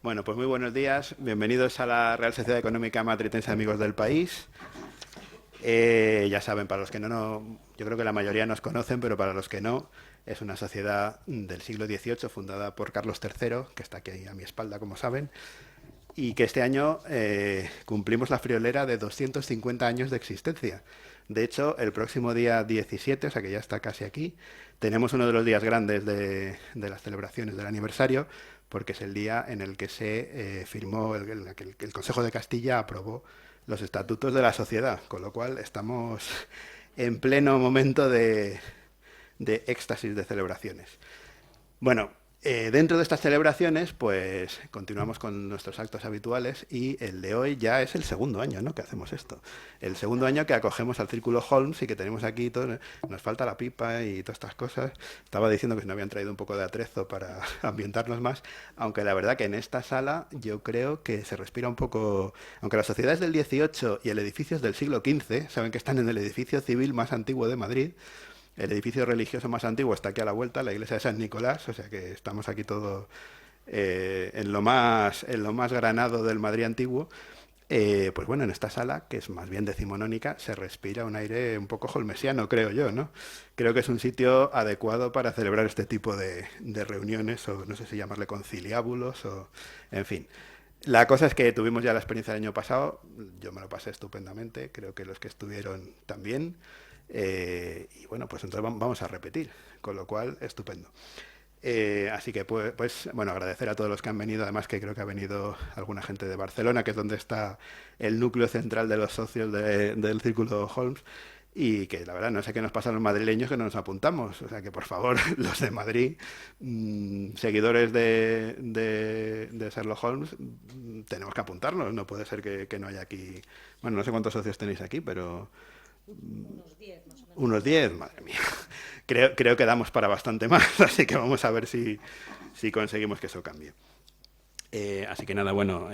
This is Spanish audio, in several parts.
Bueno, pues muy buenos días. Bienvenidos a la Real Sociedad Económica Matritense Amigos del País. Ya saben, para los que yo creo que la mayoría nos conocen, pero para los que no, es una sociedad del siglo XVIII fundada por Carlos III, que está aquí a mi espalda, como saben, y que este año cumplimos la friolera de 250 años de existencia. De hecho, el próximo día 17, o sea que ya está casi aquí, tenemos uno de los días grandes de las celebraciones del aniversario, porque es el día en el que se firmó, el Consejo de Castilla aprobó los estatutos de la sociedad, con lo cual estamos en pleno momento de éxtasis de celebraciones. Bueno, dentro de estas celebraciones, pues continuamos con nuestros actos habituales y el de hoy ya es el segundo año, ¿no?, que hacemos esto. El segundo año que acogemos al Círculo Holmes y que tenemos aquí todo, nos falta la pipa y todas estas cosas. Estaba diciendo que si no habían traído un poco de atrezo para ambientarnos más, aunque la verdad que en esta sala yo creo que se respira un poco, aunque la sociedad es del 18 y el edificio es del siglo XV, saben que están en el edificio civil más antiguo de Madrid. El edificio religioso más antiguo está aquí a la vuelta, la iglesia de San Nicolás, o sea que estamos aquí todo en lo más granado del Madrid antiguo. Pues bueno, en esta sala, que es más bien decimonónica, se respira un aire un poco holmesiano, creo yo, ¿no? Creo que es un sitio adecuado para celebrar este tipo de reuniones, o no sé si llamarle conciliábulos, o en fin. La cosa es que tuvimos ya la experiencia del año pasado, yo me lo pasé estupendamente, creo que los que estuvieron también, y bueno, pues entonces vamos a repetir, con lo cual, estupendo. Así que, bueno, agradecer a todos los que han venido, además que creo que ha venido alguna gente de Barcelona, que es donde está el núcleo central de los socios del Círculo Holmes, y que la verdad no sé qué nos pasa a los madrileños que no nos apuntamos. O sea que por favor, los de Madrid, seguidores de Sherlock Holmes, tenemos que apuntarnos. No puede ser que no haya aquí. Bueno, no sé cuántos socios tenéis aquí, pero Unos 10 más o menos unos en total. 10, madre mía. Creo que damos para bastante más, así que vamos a ver si conseguimos que eso cambie. Así que nada, bueno,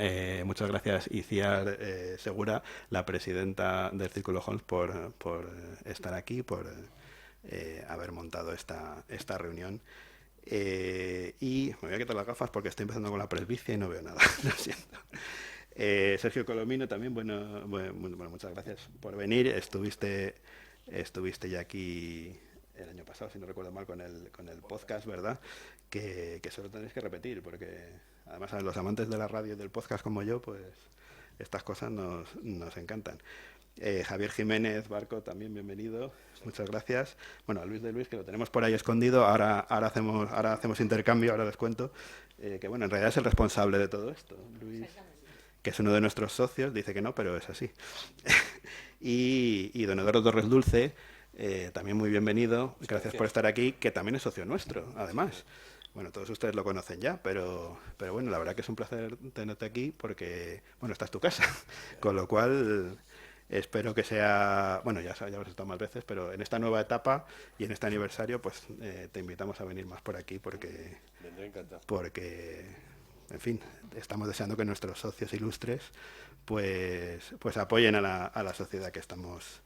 muchas gracias Iciar Segura, la presidenta del Círculo Holmes, por estar aquí, por haber montado esta reunión. Y me voy a quitar las gafas porque estoy empezando con la presbicia y no veo nada, lo siento. Sergio Colomino también, bueno, muchas gracias por venir. Estuviste ya aquí el año pasado, si no recuerdo mal, con el podcast, ¿verdad? Que solo tenéis que repetir, porque además a los amantes de la radio y del podcast como yo, pues estas cosas nos encantan. Javier Jiménez Barco, también bienvenido, muchas gracias. Bueno, a Luis de Luis, que lo tenemos por ahí escondido, ahora hacemos intercambio, ahora les cuento, que bueno, en realidad es el responsable de todo esto. Luis, Exactamente. que es uno de nuestros socios, dice que no, pero es así. Y don Eduardo Torres Dulce, también muy bienvenido, Muchas gracias por gracias. estar aquí, que también es socio nuestro, Sí, sí. además. Bueno, todos ustedes lo conocen ya, pero bueno, la verdad que es un placer tenerte aquí porque, bueno, esta es tu casa, con lo cual espero que sea, bueno, ya hemos estado más veces, pero en esta nueva etapa y en este aniversario, pues te invitamos a venir más por aquí Vendré encantado. porque, en fin, estamos deseando que nuestros socios ilustres pues apoyen a la sociedad que estamos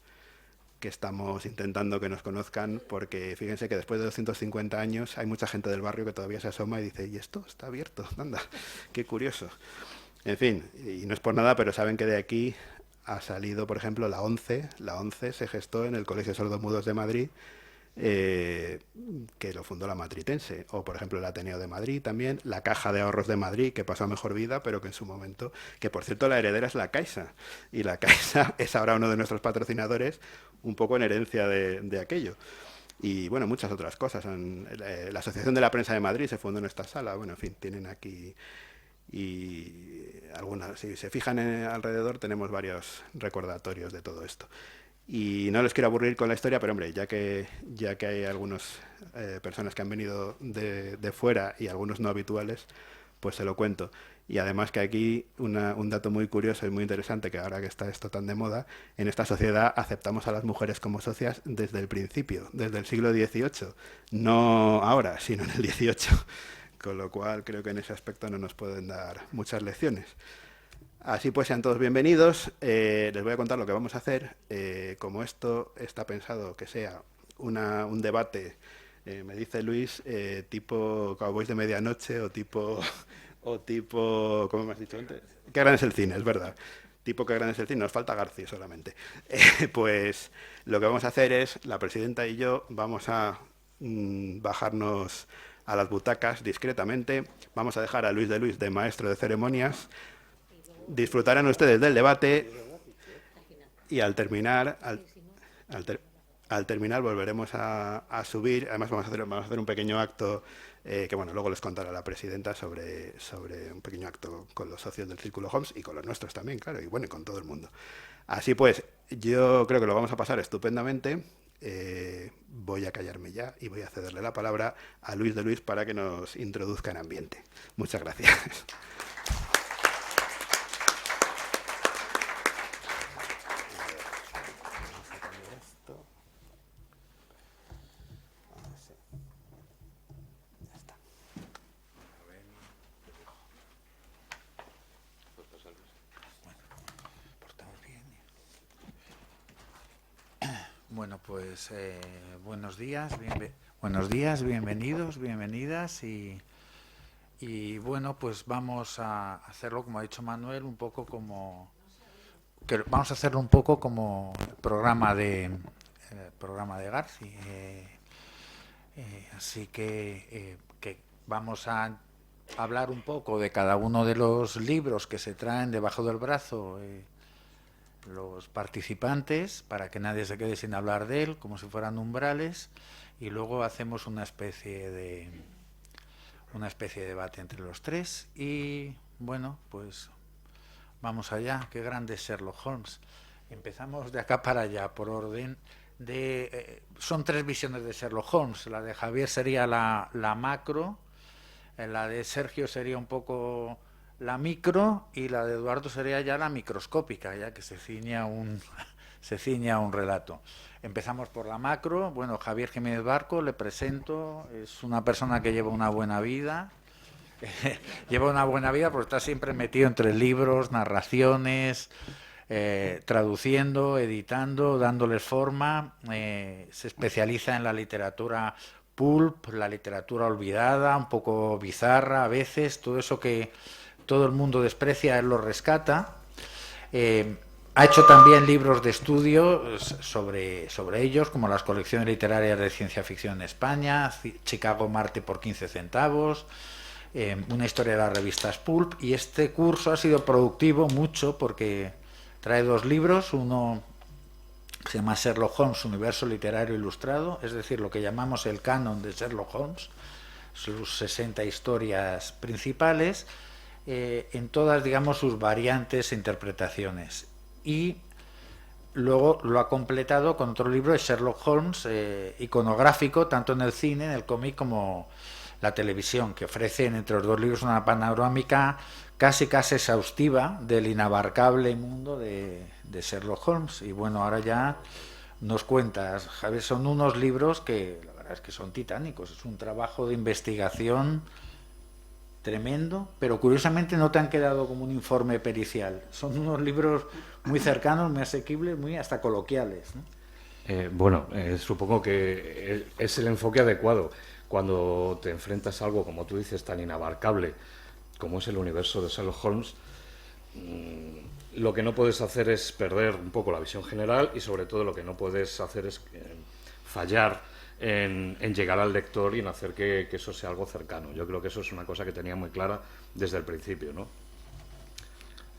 intentando que nos conozcan, porque fíjense que después de 250 años hay mucha gente del barrio que todavía se asoma y dice, ¿y esto está abierto? Anda, qué curioso. En fin, y no es por nada, pero saben que de aquí ha salido, por ejemplo, la ONCE. La ONCE se gestó en el Colegio Sordomudos de Madrid, eh, que lo fundó la Matritense. O, por ejemplo, el Ateneo de Madrid también, la Caja de Ahorros de Madrid, que pasó a mejor vida, pero que en su momento, que por cierto la heredera es la Caixa. Y la Caixa es ahora uno de nuestros patrocinadores, un poco en herencia de aquello. Y bueno, muchas otras cosas. La Asociación de la Prensa de Madrid se fundó en esta sala. Bueno, en fin, tienen aquí y algunas, si se fijan alrededor, tenemos varios recordatorios de todo esto. Y no les quiero aburrir con la historia, pero hombre, ya que hay algunas personas que han venido de fuera y algunos no habituales, pues se lo cuento. Y además que aquí un dato muy curioso y muy interesante, que ahora que está esto tan de moda, en esta sociedad aceptamos a las mujeres como socias desde el principio, desde el siglo XVIII. No ahora, sino en el XVIII. Con lo cual creo que en ese aspecto no nos pueden dar muchas lecciones. Así pues, sean todos bienvenidos. Les voy a contar lo que vamos a hacer. Como esto está pensado que sea un debate, me dice Luis, tipo Cowboys de Medianoche o tipo O tipo, ¿cómo me has dicho antes? Qué grande es el cine, es verdad. Tipo qué grande es el cine, nos falta García solamente. Pues lo que vamos a hacer es, la presidenta y yo vamos a bajarnos a las butacas discretamente, vamos a dejar a Luis de Luis de maestro de ceremonias, disfrutarán ustedes del debate y al terminar, al ter- al terminar volveremos a subir. Además vamos a hacer un pequeño acto que bueno, luego les contará la presidenta sobre un pequeño acto con los socios del Círculo Homs y con los nuestros también, claro, y bueno, y con todo el mundo. Así pues, yo creo que lo vamos a pasar estupendamente. Voy a callarme ya y voy a cederle la palabra a Luis de Luis para que nos introduzca en ambiente. Muchas gracias. Bueno, pues buenos días, buenos días, bienvenidos, bienvenidas y bueno, pues vamos a hacerlo, como ha dicho Manuel, un poco como vamos a hacerlo un poco como el programa de Garci, así que vamos a hablar un poco de cada uno de los libros que se traen debajo del brazo. Los participantes, para que nadie se quede sin hablar de él, como si fueran umbrales, y luego hacemos una especie de debate entre los tres. Y bueno, pues vamos allá. Qué grande es Sherlock Holmes. Empezamos de acá para allá por orden de son tres visiones de Sherlock Holmes. La de Javier sería la macro, la de Sergio sería un poco la micro y la de Eduardo sería ya la microscópica, ya que se ciña un relato. Empezamos por la macro. Bueno, Javier Jiménez Barco, le presento, es una persona que lleva una buena vida. Lleva una buena vida porque está siempre metido entre libros, narraciones, traduciendo, editando, dándoles forma. Se especializa en la literatura pulp, la literatura olvidada, un poco bizarra a veces, todo eso que todo el mundo desprecia, él lo rescata. Ha hecho también libros de estudio sobre ellos, como las colecciones literarias de ciencia ficción en España, Chicago Marte por 15 centavos, una historia de las revistas pulp, y este curso ha sido productivo mucho porque trae dos libros, uno se llama Sherlock Holmes, Universo Literario Ilustrado, es decir, lo que llamamos el canon de Sherlock Holmes, sus 60 historias principales, en todas, digamos, sus variantes e interpretaciones. Y luego lo ha completado con otro libro de Sherlock Holmes, iconográfico, tanto en el cine, en el cómic, como la televisión, que ofrecen entre los dos libros una panorámica casi exhaustiva del inabarcable mundo de Sherlock Holmes. Y bueno, ahora ya nos cuentas, Javier, son unos libros que la verdad es que son titánicos, es un trabajo de investigación tremendo, pero curiosamente no te han quedado como un informe pericial. Son unos libros muy cercanos, muy asequibles, muy hasta coloquiales, ¿no? Supongo que es el enfoque adecuado cuando te enfrentas a algo, como tú dices, tan inabarcable como es el universo de Sherlock Holmes. Lo que no puedes hacer es perder un poco la visión general y sobre todo lo que no puedes hacer es fallar en llegar al lector y en hacer que eso sea algo cercano. Yo creo que eso es una cosa que tenía muy clara desde el principio, ¿no?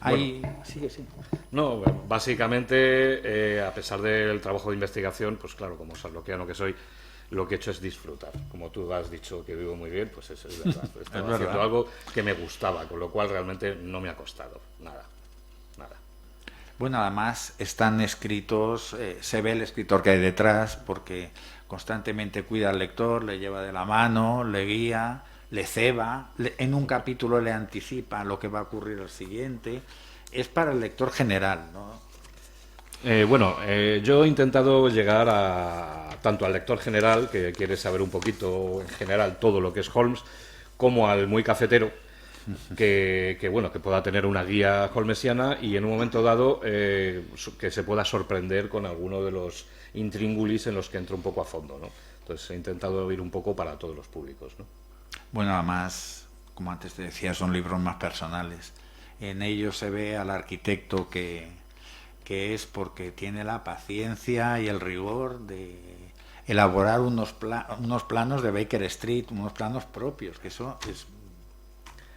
Ahí, bueno, sí. No, básicamente, a pesar del trabajo de investigación, pues claro, como sherlockiano que soy, lo que he hecho es disfrutar. Como tú has dicho que vivo muy bien, pues eso es verdad. Estaba haciendo algo que me gustaba, con lo cual realmente no me ha costado nada. Bueno, además están escritos, se ve el escritor que hay detrás, porque constantemente cuida al lector, le lleva de la mano, le guía, le ceba, en un capítulo le anticipa lo que va a ocurrir al siguiente. Es para el lector general, ¿no? Yo he intentado llegar tanto al lector general, que quiere saber un poquito en general todo lo que es Holmes, como al muy cafetero, que pueda tener una guía holmesiana y en un momento dado que se pueda sorprender con alguno de los intríngulis en los que entra un poco a fondo, ¿no? Entonces he intentado ir un poco para todos los públicos, ¿no? Bueno, además, como antes te decía, son libros más personales. En ellos se ve al arquitecto que es porque tiene la paciencia y el rigor de elaborar unos planos de Baker Street, unos planos propios, que eso es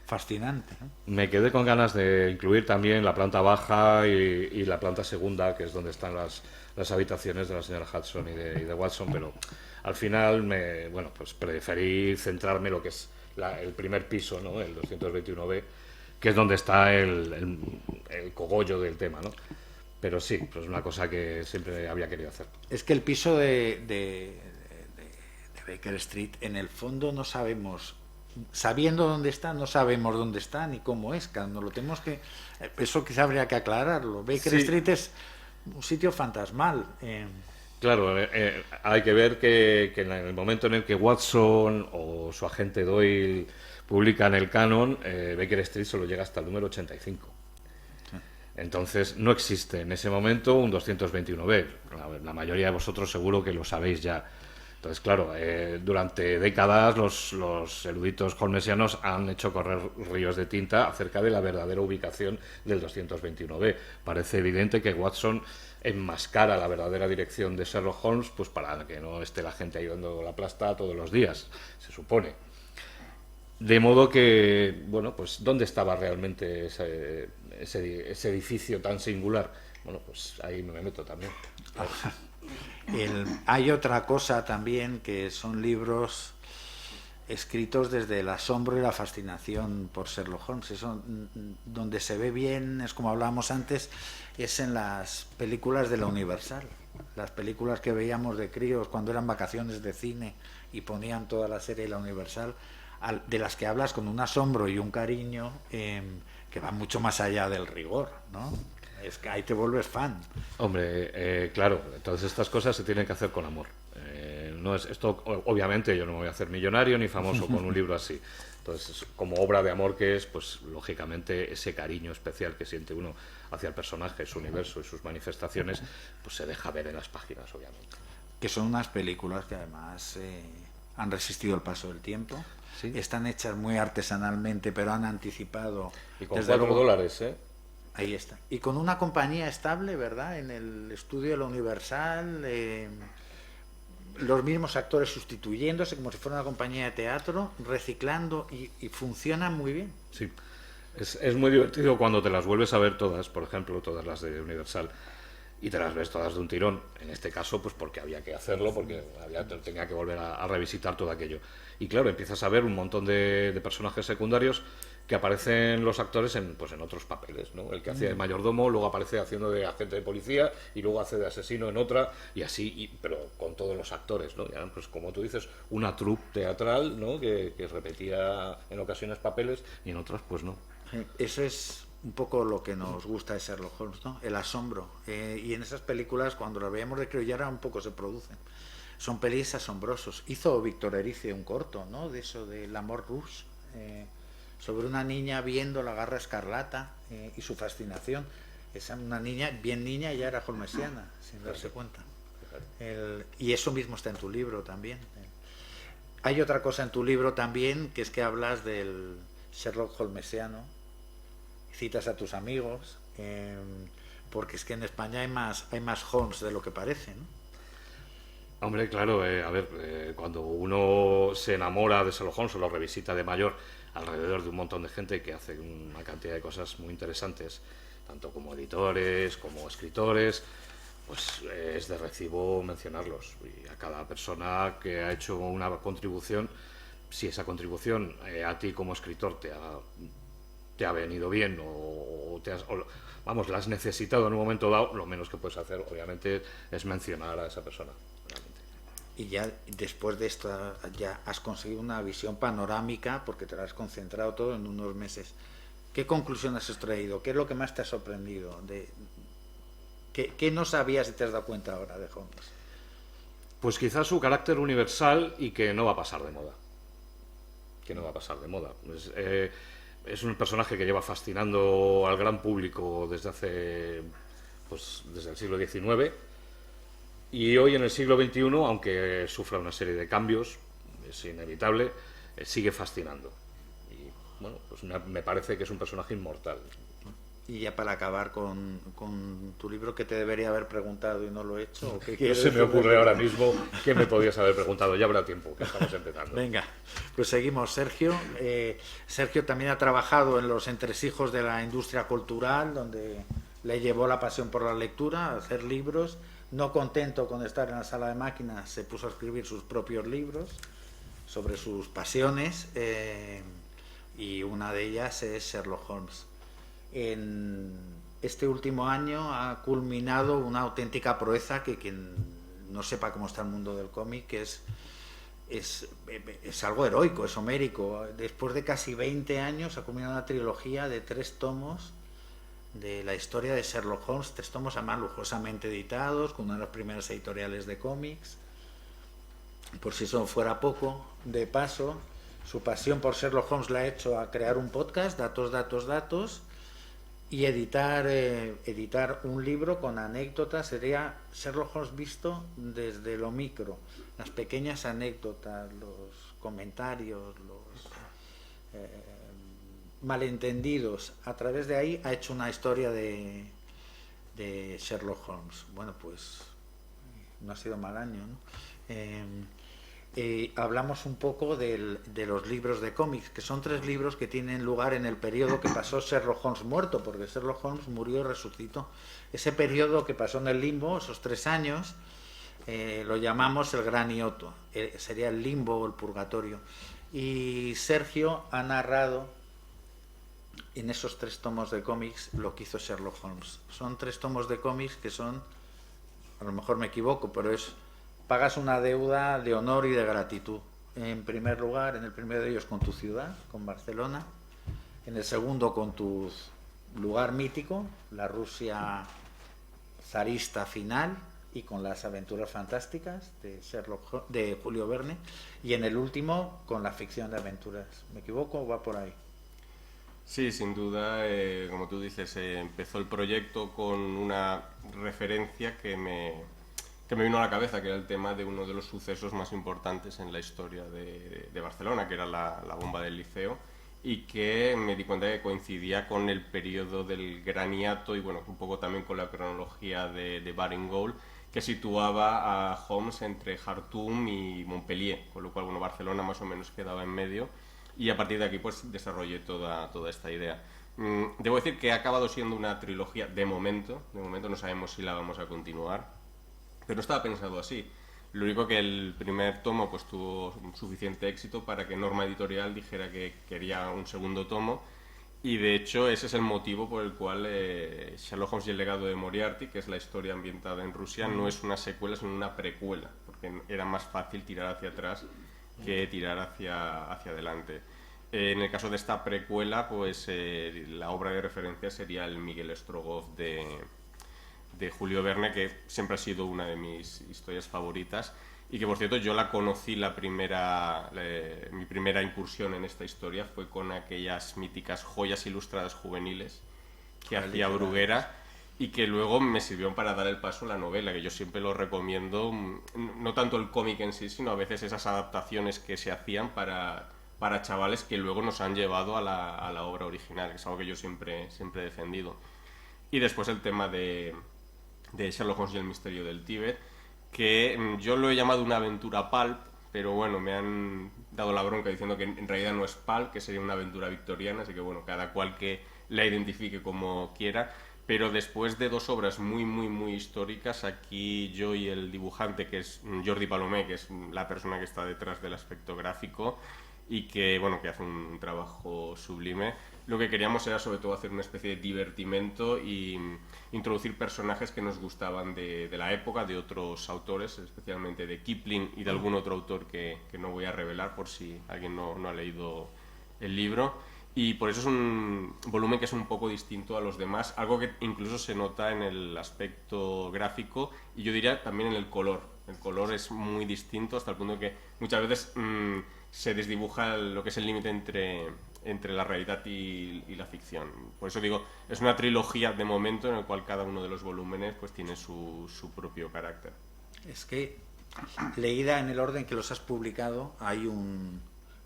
fascinante, ¿no? Me quedé con ganas de incluir también la planta baja y la planta segunda, que es donde están las habitaciones de la señora Hudson y de Watson, pero al final pues preferí centrarme en lo que es el primer piso, ¿no? El 221B, que es donde está el cogollo del tema, ¿no? Pero sí, pues una cosa que siempre había querido hacer. Es que el piso de Baker Street, en el fondo no sabemos, sabiendo dónde está, no sabemos dónde está ni cómo es. Cuando lo tenemos que, eso quizá habría que aclararlo. Baker Street es un sitio fantasmal. Claro, hay que ver que en el momento en el que Watson o su agente Doyle publican el canon, Baker Street solo llega hasta el número 85. Entonces no existe en ese momento un 221B. La mayoría de vosotros seguro que lo sabéis ya. Entonces, claro, durante décadas los eruditos holmesianos han hecho correr ríos de tinta acerca de la verdadera ubicación del 221B. Parece evidente que Watson enmascara la verdadera dirección de Sherlock Holmes, pues para que no esté la gente ahí dando la plasta todos los días, se supone. De modo que, bueno, pues ¿dónde estaba realmente ese edificio tan singular? Bueno, pues ahí me meto también. Hay otra cosa también, que son libros escritos desde el asombro y la fascinación por Sherlock Holmes. Eso, donde se ve bien, es como hablábamos antes, es en las películas de la Universal. Las películas que veíamos de críos cuando eran vacaciones de cine y ponían toda la serie de la Universal, de las que hablas con un asombro y un cariño que va mucho más allá del rigor, ¿no? Es que ahí te vuelves fan. Hombre, claro, entonces estas cosas se tienen que hacer con amor. No es esto, obviamente yo no me voy a hacer millonario ni famoso con un libro así. Entonces, como obra de amor que es, pues lógicamente ese cariño especial que siente uno hacia el personaje, su universo y sus manifestaciones, pues se deja ver en las páginas, obviamente. Que son unas películas que además han resistido el paso del tiempo. ¿Sí? Están hechas muy artesanalmente, pero han anticipado. Y con $4, ¿eh? Ahí está. Y con una compañía estable, ¿verdad? En el estudio de la Universal, los mismos actores sustituyéndose como si fuera una compañía de teatro, reciclando y funciona muy bien. Sí. Es muy divertido cuando te las vuelves a ver todas, por ejemplo, todas las de Universal, y te las ves todas de un tirón. En este caso, pues porque había que hacerlo, porque tenía que volver a revisitar todo aquello. Y claro, empiezas a ver un montón de personajes secundarios que aparecen los actores en otros papeles, ¿no? El que hacía de mayordomo, luego aparece haciendo de agente de policía y luego hace de asesino en otra, y así, pero con todos los actores, ¿no? Ya, pues como tú dices, una troupe teatral, ¿no? Que repetía en ocasiones papeles y en otras pues no. Eso es un poco lo que nos gusta de Sherlock Holmes, ¿no? El asombro. Y en esas películas, cuando las veíamos de crío, ya ahora un poco se producen. Son pelis asombrosos. Hizo Víctor Erice un corto, ¿no? De eso, del amor rouge, sobre una niña viendo la garra escarlata y su fascinación. Una niña, bien niña, ya era holmesiana, sin darse cuenta. Y eso mismo está en tu libro también. Hay otra cosa en tu libro también, que es que hablas del Sherlock holmesiano, citas a tus amigos, porque es que en España hay más Holmes de lo que parece, ¿no? Hombre, claro, a ver, cuando uno se enamora de Sherlock Holmes o lo revisita de mayor, alrededor de un montón de gente que hace una cantidad de cosas muy interesantes, tanto como editores, como escritores, pues es de recibo mencionarlos. Y a cada persona que ha hecho una contribución, si esa contribución a ti como escritor te ha venido bien o la has necesitado en un momento dado, lo menos que puedes hacer, obviamente, es mencionar a esa persona. Y ya después de esto ya has conseguido una visión panorámica porque te lo has concentrado todo en unos meses. ¿Qué conclusiones has traído? ¿Qué es lo que más te ha sorprendido? ¿Qué no sabías y te has dado cuenta ahora de Holmes? Pues quizás su carácter universal y que no va a pasar de moda. Es un personaje que lleva fascinando al gran público desde el siglo XIX. Y hoy en el siglo XXI, aunque sufra una serie de cambios, es inevitable, sigue fascinando. Y bueno, pues me parece que es un personaje inmortal. Y ya para acabar con tu libro, ¿qué te debería haber preguntado y no lo he hecho? ¿O qué No quieres se me decir? ocurre ahora mismo que me podías haber preguntado. Ya habrá tiempo, que estamos empezando. Venga, pues seguimos. Sergio. Sergio también ha trabajado en los entresijos de la industria cultural, donde le llevó la pasión por la lectura, a hacer libros. No contento con estar en la sala de máquinas, se puso a escribir sus propios libros sobre sus pasiones, y una de ellas es Sherlock Holmes. En este último año ha culminado una auténtica proeza que quien no sepa cómo está el mundo del cómic es algo heroico, es homérico. Después de casi 20 años ha culminado una trilogía de 3 tomos de la historia de Sherlock Holmes, 3 tomos además lujosamente editados, con una de las primeras editoriales de cómics. Por si eso fuera poco, de paso, su pasión por Sherlock Holmes la ha hecho a crear un podcast, Datos, y editar un libro con anécdotas. Sería Sherlock Holmes visto desde lo micro, las pequeñas anécdotas, los comentarios, los malentendidos. A través de ahí ha hecho una historia de Sherlock Holmes. Bueno, pues no ha sido mal año, ¿no? Hablamos un poco de los libros de cómics, que son 3 libros que tienen lugar en el periodo que pasó Sherlock Holmes muerto, porque Sherlock Holmes murió y resucitó. Ese periodo que pasó en el limbo, esos 3 años, lo llamamos el Gran Hioto, sería el limbo o el purgatorio. Y Sergio ha narrado en esos 3 tomos de cómics lo que hizo Sherlock Holmes. Son 3 tomos de cómics que son, a lo mejor me equivoco, pero pagas una deuda de honor y de gratitud. En primer lugar, en el primero de ellos con tu ciudad, con Barcelona. En el segundo con tu lugar mítico, la Rusia zarista final, y con las aventuras fantásticas de Julio Verne. Y en el último con la ficción de aventuras. ¿Me equivoco o va por ahí? Sí, sin duda, como tú dices, empezó el proyecto con una referencia que me vino a la cabeza, que era el tema de uno de los sucesos más importantes en la historia de Barcelona, que era la bomba del Liceo, y que me di cuenta que coincidía con el periodo del Gran Hiato y bueno, un poco también con la cronología de Baring-Gould, que situaba a Holmes entre Jartum y Montpellier, con lo cual bueno, Barcelona más o menos quedaba en medio, y a partir de aquí pues desarrollé toda esta idea. Debo decir que ha acabado siendo una trilogía de momento no sabemos si la vamos a continuar, pero no estaba pensado así. Lo único que el primer tomo pues tuvo suficiente éxito para que Norma Editorial dijera que quería un segundo tomo, y de hecho ese es el motivo por el cual Sherlock Holmes y el legado de Moriarty, que es la historia ambientada en Rusia, no es una secuela sino una precuela, porque era más fácil tirar hacia atrás que tirar hacia adelante. En el caso de esta precuela, pues la obra de referencia sería el Miguel Strogoff de Julio Verne, que siempre ha sido una de mis historias favoritas y que por cierto yo la conocí mi primera incursión en esta historia fue con aquellas míticas joyas ilustradas juveniles que hacía Bruguera y que luego me sirvieron para dar el paso a la novela, que yo siempre lo recomiendo, no tanto el cómic en sí, sino a veces esas adaptaciones que se hacían para chavales que luego nos han llevado a la obra original, que es algo que yo siempre he defendido. Y después el tema de Sherlock Holmes y el misterio del Tíbet, que yo lo he llamado una aventura pulp, pero bueno, me han dado la bronca diciendo que en realidad no es pulp, que sería una aventura victoriana, así que bueno, cada cual que la identifique como quiera. Pero después de 2 obras muy históricas, aquí yo y el dibujante, que es Jordi Palomé, que es la persona que está detrás del aspecto gráfico y que hace un trabajo sublime, lo que queríamos era sobre todo hacer una especie de divertimento y introducir personajes que nos gustaban de la época, de otros autores, especialmente de Kipling y de algún otro autor que no voy a revelar por si alguien no ha leído el libro. Y por eso es un volumen que es un poco distinto a los demás, algo que incluso se nota en el aspecto gráfico y yo diría también en el color. El color es muy distinto hasta el punto que muchas veces se desdibuja lo que es el límite entre la realidad y la ficción. Por eso digo, es una trilogía de momento en el cual cada uno de los volúmenes pues tiene su propio carácter. Es que, leída en el orden que los has publicado, hay un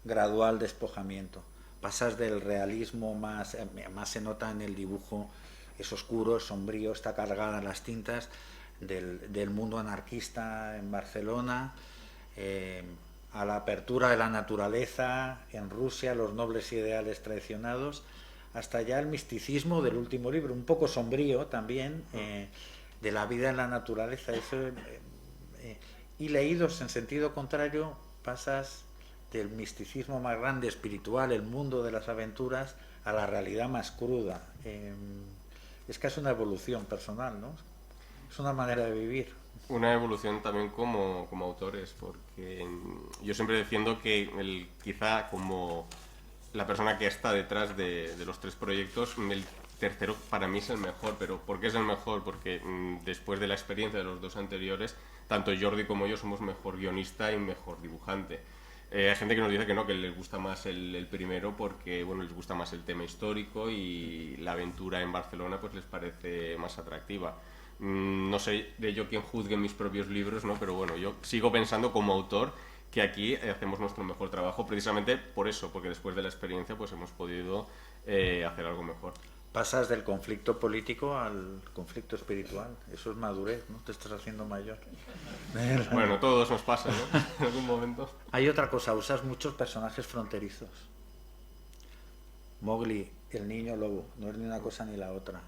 gradual despojamiento. pasas del realismo más se nota en el dibujo, es oscuro, es sombrío, está cargada en las tintas, del mundo anarquista en Barcelona, a la apertura de la naturaleza en Rusia, los nobles ideales traicionados, hasta ya el misticismo del último libro, un poco sombrío también, de la vida en la naturaleza. Y leídos en sentido contrario, pasas del misticismo más grande, espiritual, el mundo de las aventuras, a la realidad más cruda. Es casi una evolución personal, ¿no? Es una manera de vivir. Una evolución también como autores, porque yo siempre defiendo que quizá como la persona que está detrás de los 3 proyectos, el tercero para mí es el mejor. Pero ¿por qué es el mejor? Porque después de la experiencia de los 2 anteriores, tanto Jordi como yo somos mejor guionista y mejor dibujante. Hay gente que nos dice que no, que les gusta más el primero porque bueno, les gusta más el tema histórico y la aventura en Barcelona pues les parece más atractiva. No sé de yo quién juzgue mis propios libros, ¿no? Pero bueno, yo sigo pensando como autor que aquí hacemos nuestro mejor trabajo precisamente por eso, porque después de la experiencia pues hemos podido hacer algo mejor. Pasas del conflicto político al conflicto espiritual. Eso es madurez, ¿no? Te estás haciendo mayor. Bueno, todos nos pasa, ¿no? En algún momento. Hay otra cosa, usas muchos personajes fronterizos. Mowgli, el niño lobo, no es ni una cosa ni la otra.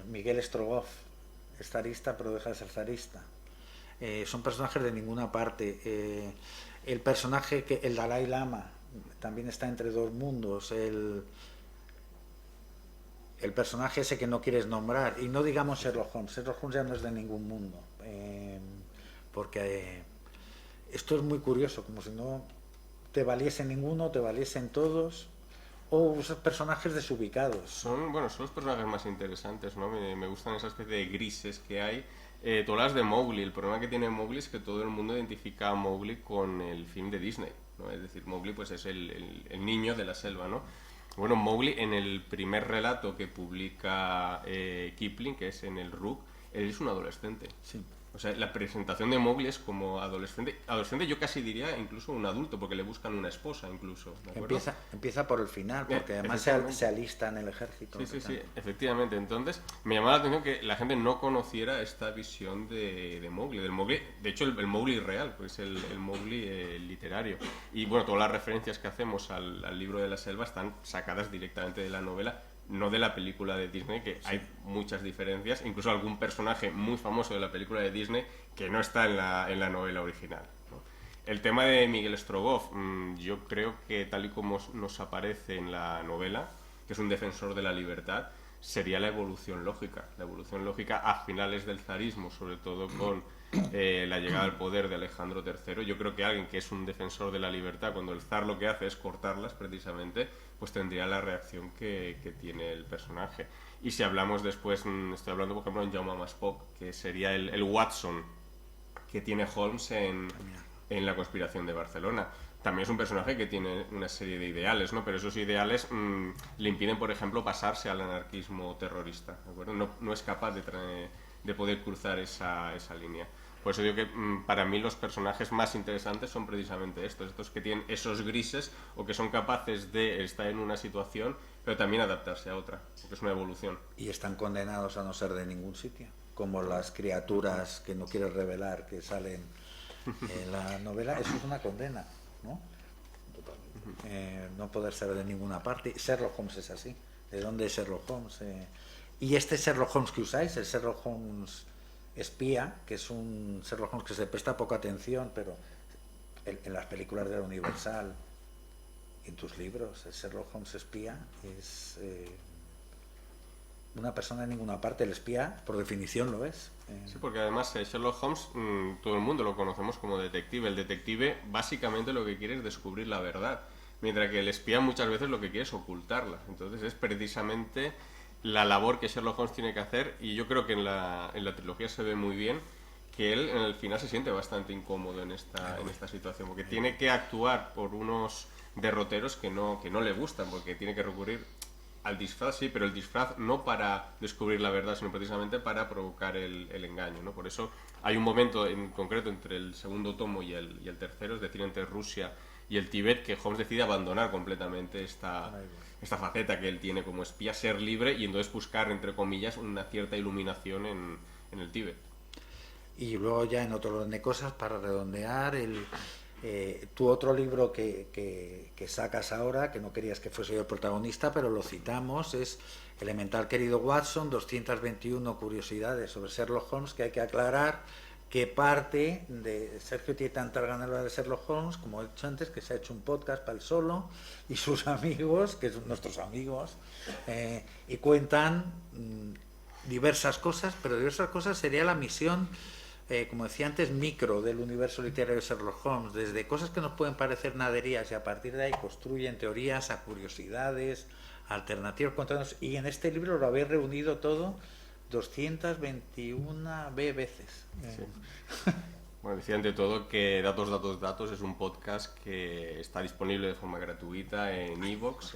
Miguel Strogoff, es zarista pero deja de ser zarista. Son personajes de ninguna parte. El personaje el Dalai Lama también está entre 2 mundos. El personaje ese que no quieres nombrar, y no digamos Sherlock Holmes ya no es de ningún mundo, porque esto es muy curioso, como si no te valiese ninguno, te valiesen todos, o usas personajes desubicados. Son los personajes más interesantes, ¿no? Me gustan esa especie de grises que hay. Tú hablas de Mowgli, el problema que tiene Mowgli es que todo el mundo identifica a Mowgli con el film de Disney, ¿no? Es decir, Mowgli pues es el niño de la selva, ¿no? Bueno, Mowgli en el primer relato que publica Kipling, que es en el Rook, él es un adolescente. Sí. O sea, la presentación de Mowgli es como adolescente. Adolescente yo casi diría incluso un adulto, porque le buscan una esposa incluso. ¿De acuerdo? Empieza por el final, porque además se alista en el ejército. Sí, efectivamente. Entonces, me llamaba la atención que la gente no conociera esta visión de Mowgli. Del Mowgli, de hecho, el Mowgli real, pues el Mowgli literario. Y bueno, todas las referencias que hacemos al libro de la selva están sacadas directamente de la novela, no de la película de Disney, que sí. Hay muchas diferencias, incluso algún personaje muy famoso de la película de Disney que no está en la novela original, ¿no? El tema de Miguel Strogoff, yo creo que tal y como nos aparece en la novela, que es un defensor de la libertad, sería la evolución lógica a finales del zarismo, sobre todo con la llegada al poder de Alejandro III. Yo creo que alguien que es un defensor de la libertad, cuando el zar lo que hace es cortarlas precisamente, pues tendría la reacción que tiene el personaje. Y si hablamos después, estoy hablando por ejemplo en Jaume Maspok, que sería el Watson que tiene Holmes en La conspiración de Barcelona. También es un personaje que tiene una serie de ideales, ¿no? Pero esos ideales le impiden, por ejemplo, pasarse al anarquismo terrorista, ¿de acuerdo? No es capaz de poder cruzar esa línea. Por eso digo que para mí los personajes más interesantes son precisamente estos que tienen esos grises o que son capaces de estar en una situación pero también adaptarse a otra, porque es una evolución. Y están condenados a no ser de ningún sitio, como las criaturas que no quieres revelar que salen en la novela. Eso es una condena, ¿no? No poder ser de ninguna parte. Sherlock Holmes es así. ¿De dónde es Sherlock Holmes? Y este Sherlock Holmes que usáis, el Sherlock Holmes espía, que es un Sherlock Holmes que se presta poca atención, pero en las películas de la Universal, en tus libros, el Sherlock Holmes espía es una persona en ninguna parte. El espía, por definición, lo es. Sí, porque además Sherlock Holmes, todo el mundo lo conocemos como detective. El detective básicamente lo que quiere es descubrir la verdad, mientras que el espía muchas veces lo que quiere es ocultarla. Entonces es precisamente la labor que Sherlock Holmes tiene que hacer, y yo creo que en la trilogía se ve muy bien que él en el final se siente bastante incómodo en esta situación, porque tiene que actuar por unos derroteros que no le gustan, porque tiene que recurrir al disfraz, sí, pero el disfraz no para descubrir la verdad, sino precisamente para provocar el engaño, ¿no? Por eso hay un momento en concreto entre el segundo tomo y el tercero, es decir, entre Rusia y el Tíbet, que Holmes decide abandonar completamente esta faceta que él tiene como espía, ser libre y entonces buscar, entre comillas, una cierta iluminación en el Tíbet. Y luego ya en otro orden de cosas, para redondear, tu otro libro que sacas ahora, que no querías que fuese yo el protagonista, pero lo citamos, es Elemental querido Watson, 221 curiosidades sobre Sherlock Holmes, que hay que aclarar que parte de Sergio tiene tantas ganas de hablar de Sherlock Holmes, como he dicho antes, que se ha hecho un podcast para él solo y sus amigos, que son nuestros amigos, y cuentan diversas cosas, pero diversas cosas sería la misión, como decía antes, micro del universo literario de Sherlock Holmes, desde cosas que nos pueden parecer naderías y a partir de ahí construyen teorías a curiosidades, alternativas, y en este libro lo habéis reunido todo 221 veces. Sí. Bueno, decía ante todo que Datos es un podcast que está disponible de forma gratuita en iVoox,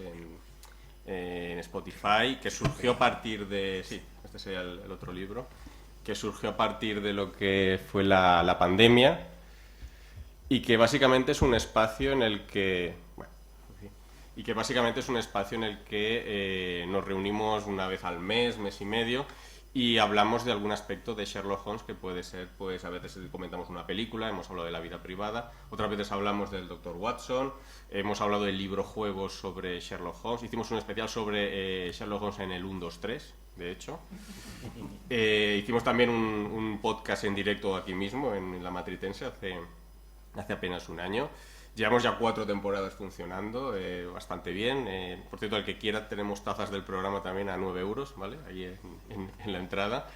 en Spotify, que surgió a partir de... Sí, este sería el otro libro, que surgió a partir de lo que fue la pandemia y que básicamente es un espacio en el que... nos reunimos una vez al mes y medio, y hablamos de algún aspecto de Sherlock Holmes que puede ser, pues a veces comentamos una película, hemos hablado de la vida privada, otras veces hablamos del Dr. Watson, hemos hablado del libro juegos sobre Sherlock Holmes, hicimos un especial sobre Sherlock Holmes en el 1, 2, 3, de hecho. Hicimos también un podcast en directo aquí mismo, en la Matritense, hace apenas un año. Llevamos ya 4 temporadas funcionando, bastante bien. Por cierto, el que quiera, tenemos tazas del programa también a 9 euros, ¿vale? Ahí en la entrada.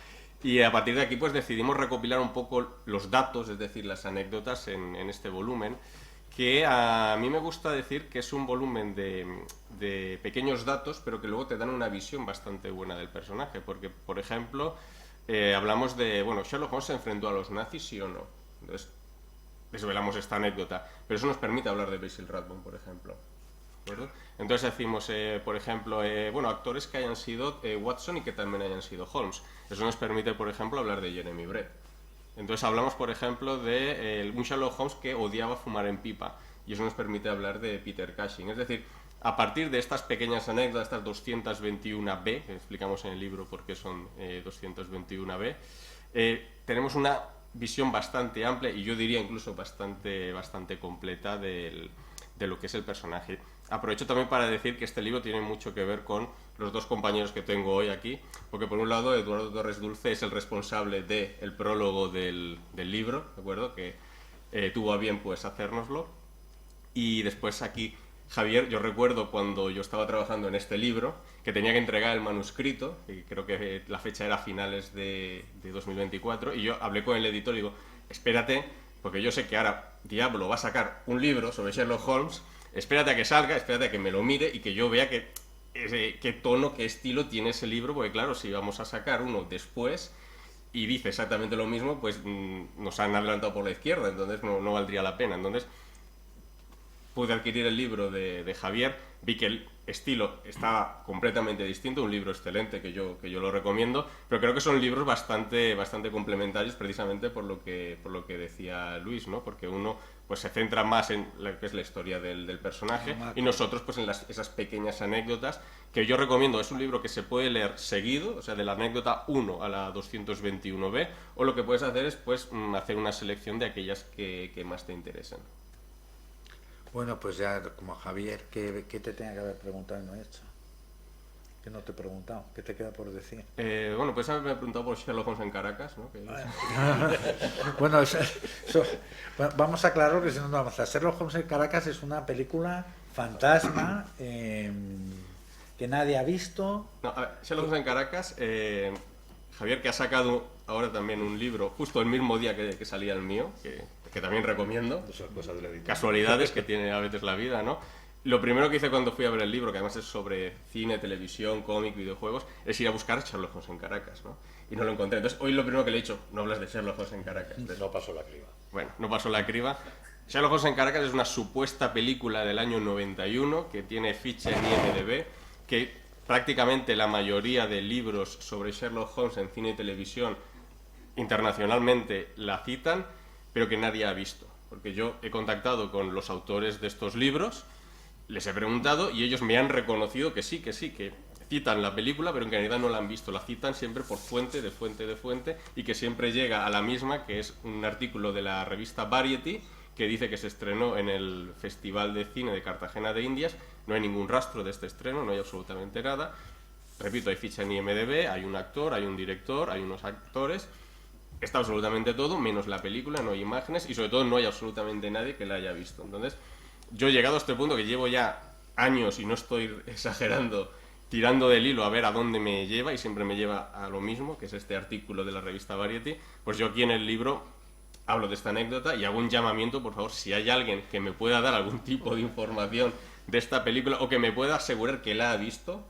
Y a partir de aquí pues decidimos recopilar un poco los datos, es decir, las anécdotas en este volumen, que a mí me gusta decir que es un volumen de pequeños datos, pero que luego te dan una visión bastante buena del personaje. Porque, por ejemplo, hablamos de, bueno, Sherlock Holmes se enfrentó a los nazis, ¿sí o no? Entonces, desvelamos esta anécdota, pero eso nos permite hablar de Basil Rathbone, por ejemplo. ¿De acuerdo? Entonces decimos, por ejemplo, bueno, actores que hayan sido Watson y que también hayan sido Holmes. Eso nos permite, por ejemplo, hablar de Jeremy Brett. Entonces hablamos, por ejemplo, de un Sherlock Holmes que odiaba fumar en pipa, y eso nos permite hablar de Peter Cushing. Es decir, a partir de estas pequeñas anécdotas, estas 221B, que explicamos en el libro por qué son 221B, tenemos una visión bastante amplia y yo diría incluso bastante completa de lo que es el personaje. Aprovecho también para decir que este libro tiene mucho que ver con los dos compañeros que tengo hoy aquí, porque por un lado Eduardo Torres Dulce es el responsable del prólogo del libro, ¿de acuerdo? Que tuvo a bien pues hacérnoslo, y después aquí Javier, yo recuerdo cuando yo estaba trabajando en este libro, que tenía que entregar el manuscrito, y creo que la fecha era finales de 2024, y yo hablé con el editor y digo, espérate, porque yo sé que ahora Diablo va a sacar un libro sobre Sherlock Holmes, espérate a que salga, espérate a que me lo mire y que yo vea qué tono, qué estilo tiene ese libro, porque claro, si vamos a sacar uno después y dice exactamente lo mismo, pues nos han adelantado por la izquierda, entonces no valdría la pena. Entonces pude adquirir el libro de Javier, vi que el estilo estaba completamente distinto, un libro excelente que yo lo recomiendo, pero creo que son libros bastante complementarios, precisamente por lo que decía Luis, ¿no? Porque uno pues se centra más en lo que es la historia del personaje, y nosotros pues en esas pequeñas anécdotas que yo recomiendo. Es un libro que se puede leer seguido, o sea, de la anécdota 1 a la 221B, o lo que puedes hacer es pues hacer una selección de aquellas que más te interesan. Bueno, pues ya como Javier, ¿qué te tenía que haber preguntado y no he hecho? Que no te he preguntado, ¿qué te queda por decir? Bueno, pues haberme preguntado por Sherlock Holmes en Caracas, ¿no? Bueno, vamos a aclarar que si no vamos a Sherlock Holmes en Caracas es una película fantasma que nadie ha visto. No, a ver, Sherlock Holmes en Caracas, Javier, que ha sacado ahora también un libro, justo el mismo día que salía el mío, que también recomiendo, casualidades que tiene a veces la vida, ¿no? Lo primero que hice cuando fui a ver el libro, que además es sobre cine, televisión, cómic, videojuegos, es ir a buscar Sherlock Holmes en Caracas, ¿no? Y no lo encontré. Entonces, hoy lo primero que le he dicho, no hablas de Sherlock Holmes en Caracas. No pasó la criba. Bueno, no pasó la criba. Sherlock Holmes en Caracas es una supuesta película del año 91 que tiene ficha en IMDb, que prácticamente la mayoría de libros sobre Sherlock Holmes en cine y televisión internacionalmente la citan, pero que nadie ha visto. Porque yo he contactado con los autores de estos libros, les he preguntado y ellos me han reconocido que sí, que citan la película, pero en realidad no la han visto. La citan siempre por fuente, y que siempre llega a la misma, que es un artículo de la revista Variety, que dice que se estrenó en el Festival de Cine de Cartagena de Indias. No hay ningún rastro de este estreno, no hay absolutamente nada. Repito, hay ficha en IMDb, hay un actor, hay un director, hay unos actores. Está absolutamente todo, menos la película, no hay imágenes y sobre todo no hay absolutamente nadie que la haya visto. Entonces, yo he llegado a este punto que llevo ya años, y no estoy exagerando, tirando del hilo a ver a dónde me lleva, y siempre me lleva a lo mismo, que es este artículo de la revista Variety. Pues yo aquí en el libro hablo de esta anécdota y hago un llamamiento, por favor, si hay alguien que me pueda dar algún tipo de información de esta película o que me pueda asegurar que la ha visto,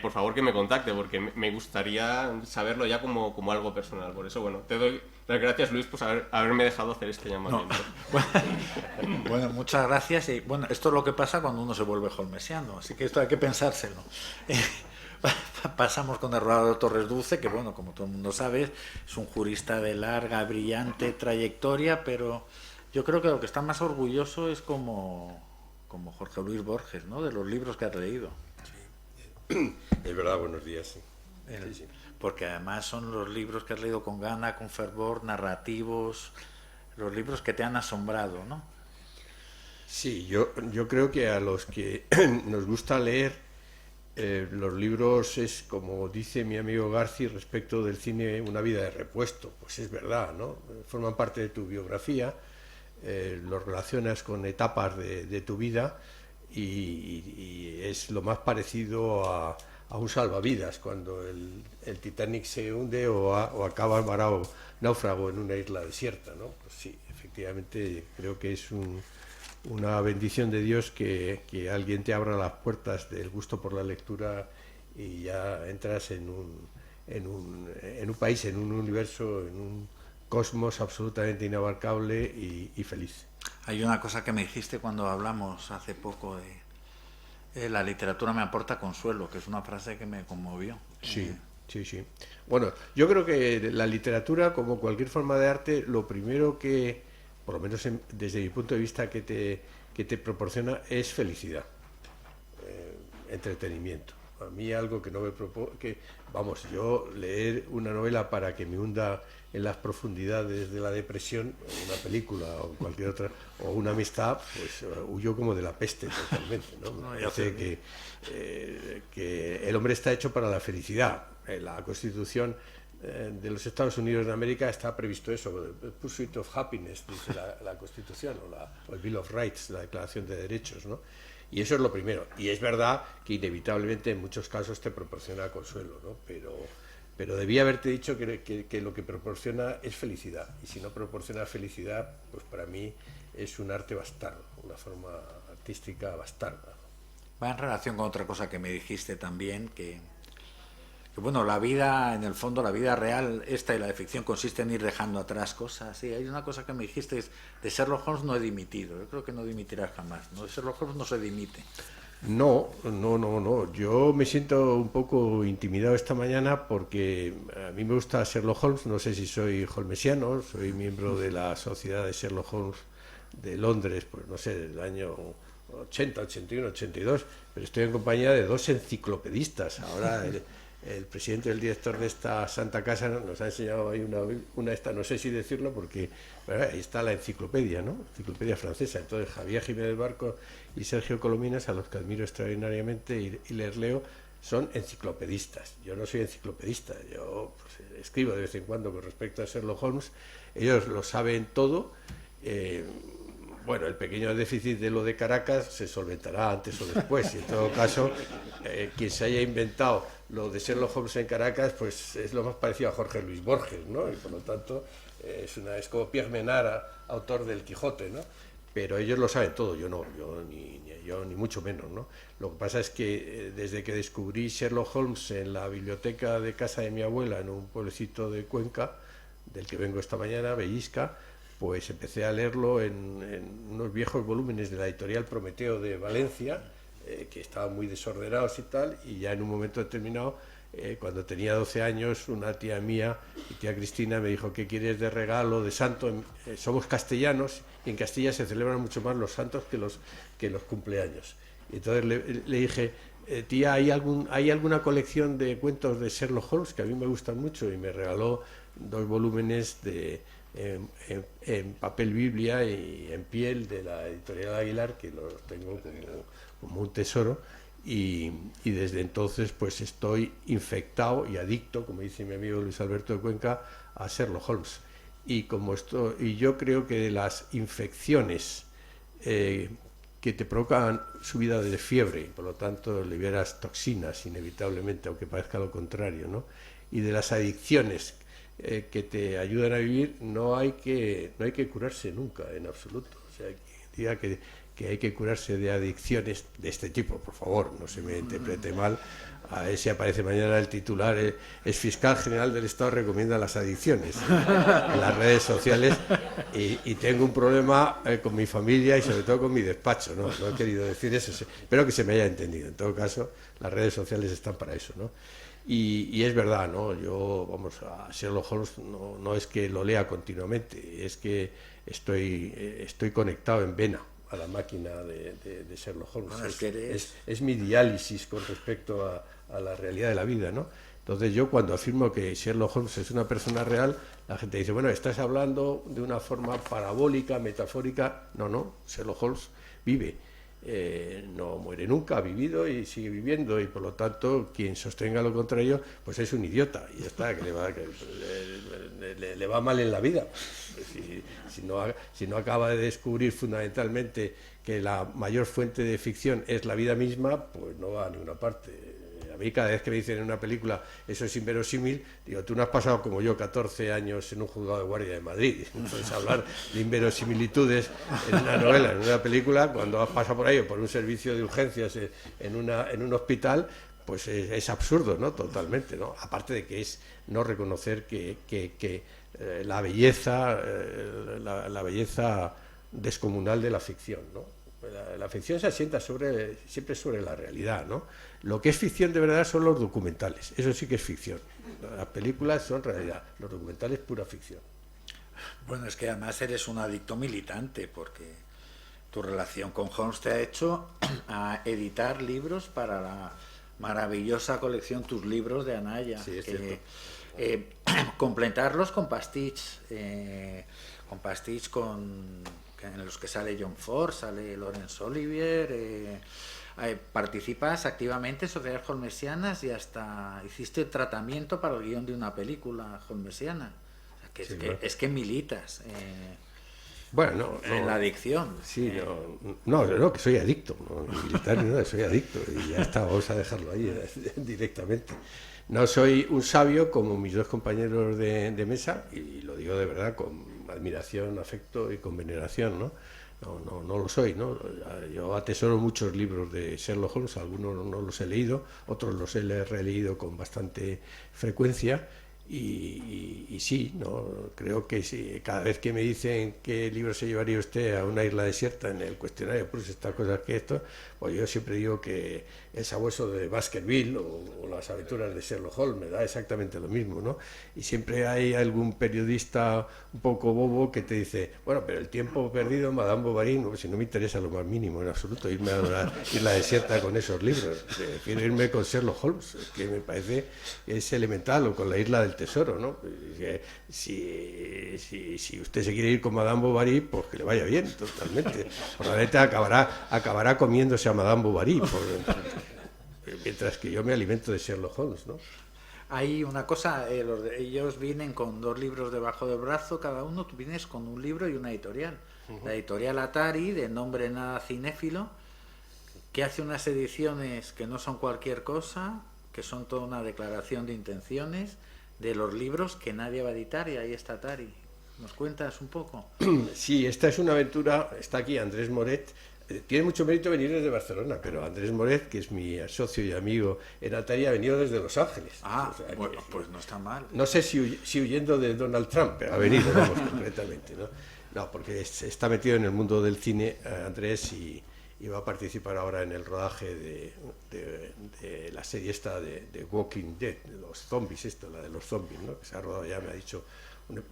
por favor que me contacte, porque me gustaría saberlo ya como algo personal. Por eso, bueno, te doy las gracias, Luis, por haberme dejado hacer este llamamiento. No. Bueno, muchas gracias. Y bueno, esto es lo que pasa cuando uno se vuelve holmesiano, así que esto hay que pensárselo. Pasamos con Eduardo Torres Dulce, que bueno, como todo el mundo sabe, es un jurista de larga, brillante trayectoria, pero yo creo que lo que está más orgulloso es como Jorge Luis Borges, ¿no? De los libros que has leído. Es verdad, buenos días. Sí. Sí. Porque además son los libros que has leído con gana, con fervor, narrativos, los libros que te han asombrado, ¿no? Sí, yo creo que a los que nos gusta leer los libros es, como dice mi amigo Garci respecto del cine, una vida de repuesto. Pues es verdad, ¿no? Forman parte de tu biografía, los relacionas con etapas de tu vida y es lo más parecido a un salvavidas cuando el Titanic se hunde o acaba varado náufrago en una isla desierta, ¿no? Pues sí, efectivamente creo que es una bendición de Dios que alguien te abra las puertas del gusto por la lectura y ya entras en un país, en un universo, en un cosmos absolutamente inabarcable y feliz. Hay una cosa que me dijiste cuando hablamos hace poco de la literatura me aporta consuelo, que es una frase que me conmovió. Sí. Bueno, yo creo que la literatura, como cualquier forma de arte, lo primero que, por lo menos desde mi punto de vista, que te proporciona es felicidad, entretenimiento. A mí algo que no me yo leer una novela para que me hunda en las profundidades de la depresión, una película o cualquier otra, o una amistad, pues huyo como de la peste totalmente, ¿no? Me parece que el hombre está hecho para la felicidad. La Constitución de los Estados Unidos de América está previsto eso, el Pursuit of Happiness, dice la Constitución, o el Bill of Rights, la Declaración de Derechos, ¿no? Y eso es lo primero. Y es verdad que inevitablemente en muchos casos te proporciona consuelo, ¿no? Pero debía haberte dicho que lo que proporciona es felicidad. Y si no proporciona felicidad, pues para mí es un arte bastardo, una forma artística bastarda. Va en relación con otra cosa que me dijiste también, que bueno, la vida, en el fondo, la vida real, esta y la de ficción, consiste en ir dejando atrás cosas. Sí, hay una cosa que me dijiste, es de Sherlock Holmes no he dimitido. Yo creo que no dimitirás jamás, ¿no? De Sherlock Holmes no se dimite. No. Yo me siento un poco intimidado esta mañana porque a mí me gusta Sherlock Holmes. No sé si soy holmesiano, soy miembro de la Sociedad de Sherlock Holmes de Londres, pues no sé, del año 80, 81, 82, pero estoy en compañía de dos enciclopedistas. Ahora el presidente y el director de esta santa casa nos ha enseñado ahí una esta, no sé si decirlo porque ahí está la enciclopedia, ¿no? Enciclopedia francesa. Entonces Javier Jiménez Barco y Sergio Colominas, a los que admiro extraordinariamente y les leo, son enciclopedistas. Yo no soy enciclopedista, yo pues, escribo de vez en cuando con respecto a Sherlock Holmes. Ellos lo saben todo. Bueno, el pequeño déficit de lo de Caracas se solventará antes o después, y en todo caso, quien se haya inventado lo de Sherlock Holmes en Caracas, pues es lo más parecido a Jorge Luis Borges, ¿no? Y por lo tanto, es como Pierre Menard, autor del Quijote, ¿no? Pero ellos lo saben todo, yo no, yo ni mucho menos, ¿no? Lo que pasa es que desde que descubrí Sherlock Holmes en la biblioteca de casa de mi abuela, en un pueblecito de Cuenca, del que vengo esta mañana, Bellisca, pues empecé a leerlo en unos viejos volúmenes de la editorial Prometeo de Valencia, que estaban muy desordenados y tal, y ya en un momento determinado cuando tenía 12 años, una tía mía, mi tía Cristina, me dijo: ¿qué quieres de regalo, de santo? Somos castellanos y en Castilla se celebran mucho más los santos que los cumpleaños. Y entonces le dije: tía, ¿hay alguna colección de cuentos de Sherlock Holmes? Que a mí me gustan mucho. Y me regaló 2 volúmenes en papel Biblia y en piel de la editorial Aguilar, que los tengo como un tesoro. Y desde entonces pues estoy infectado y adicto, como dice mi amigo Luis Alberto de Cuenca, a Sherlock Holmes. Y yo creo que las infecciones que te provocan subida de fiebre y por lo tanto liberas toxinas inevitablemente, aunque parezca lo contrario, ¿no? Y de las adicciones que te ayudan a vivir, no hay que curarse nunca en absoluto. O sea, que diga que hay que curarse de adicciones de este tipo, por favor, no se me interprete mal. A ver si aparece mañana el titular: es fiscal general del Estado recomienda las adicciones en las redes sociales, y tengo un problema con mi familia y sobre todo con mi despacho. No he querido decir eso, espero que se me haya entendido. En todo caso, las redes sociales están para eso, ¿no? Y es verdad, ¿no? Yo, a Sherlock Holmes no es que lo lea continuamente, es que estoy conectado en vena a la máquina de Sherlock Holmes. Bueno, es mi diálisis con respecto a la realidad de la vida, ¿no? Entonces yo, cuando afirmo que Sherlock Holmes es una persona real, la gente dice: bueno, estás hablando de una forma parabólica, metafórica. No, Sherlock Holmes vive. No muere nunca, ha vivido y sigue viviendo, y por lo tanto quien sostenga lo contrario pues es un idiota, y ya está, que le va mal en la vida. Si no acaba de descubrir fundamentalmente que la mayor fuente de ficción es la vida misma, pues no va a ninguna parte. A mí, cada vez que me dicen en una película eso es inverosímil, digo: tú no has pasado como yo 14 años en un juzgado de guardia de Madrid. Entonces, hablar de inverosimilitudes en una novela, en una película, cuando has pasado por ahí o por un servicio de urgencias en un hospital, pues es absurdo, ¿no? Totalmente, ¿no? Aparte de que es no reconocer que la belleza descomunal de la ficción, ¿no? La ficción se asienta siempre sobre la realidad, ¿no? Lo que es ficción de verdad son los documentales, eso sí que es ficción. Las películas son realidad, los documentales pura ficción. Bueno, es que además eres un adicto militante, porque tu relación con Holmes te ha hecho a editar libros para la maravillosa colección Tus libros de Anaya. Sí, es cierto. Completarlos con pastiches, en los que sale John Ford, sale Laurence Olivier. Participas activamente en sociedades holmesianas y hasta hiciste tratamiento para el guión de una película holmesiana. O sea, es que militas Bueno, en la adicción. Sí, que soy adicto, no militar ni nada, soy adicto, y ya está, vamos a dejarlo ahí directamente. No soy un sabio como mis 2 compañeros de mesa, y lo digo de verdad con admiración, afecto y con veneración, ¿no? No lo soy, ¿no? Yo atesoro muchos libros de Sherlock Holmes, algunos no los he leído, otros los he releído con bastante frecuencia. Y sí, ¿no? Creo que sí. Cada vez que me dicen qué libro se llevaría usted a una isla desierta en el cuestionario, pues estas cosas que esto, pues yo siempre digo que El sabueso de Baskerville o Las aventuras de Sherlock Holmes me da exactamente lo mismo, ¿no? Y siempre hay algún periodista un poco bobo que te dice: bueno, pero el tiempo perdido, Madame Bovary, no, si no me interesa lo más mínimo en absoluto irme a una isla desierta con esos libros, prefiero irme con Sherlock Holmes, que me parece que es elemental, o con La isla del tesoro, ¿no? Si usted se quiere ir con Madame Bovary, pues que le vaya bien, totalmente. Probablemente acabará comiéndose a Madame Bovary, mientras que yo me alimento de Sherlock Holmes, ¿no? Hay una cosa, ellos vienen con 2 libros debajo del brazo cada uno, tú vienes con un libro y una editorial. La editorial Atari, de nombre nada cinéfilo, que hace unas ediciones que no son cualquier cosa, que son toda una declaración de intenciones de los libros que nadie va a editar, y ahí está Atari. ¿Nos cuentas un poco? Sí, esta es una aventura. Está aquí Andrés Moret. Tiene mucho mérito venir desde Barcelona, pero Andrés Moret, que es mi socio y amigo en Atari, ha venido desde Los Ángeles. O sea, bueno, pues no está mal. No sé si huyendo de Donald Trump, pero ha venido, vamos, concretamente, ¿no? No, porque está metido en el mundo del cine, Andrés, y y va a participar ahora en el rodaje de la serie esta de Walking Dead, de los zombies, la de los zombies, ¿no? Que se ha rodado ya, me ha dicho,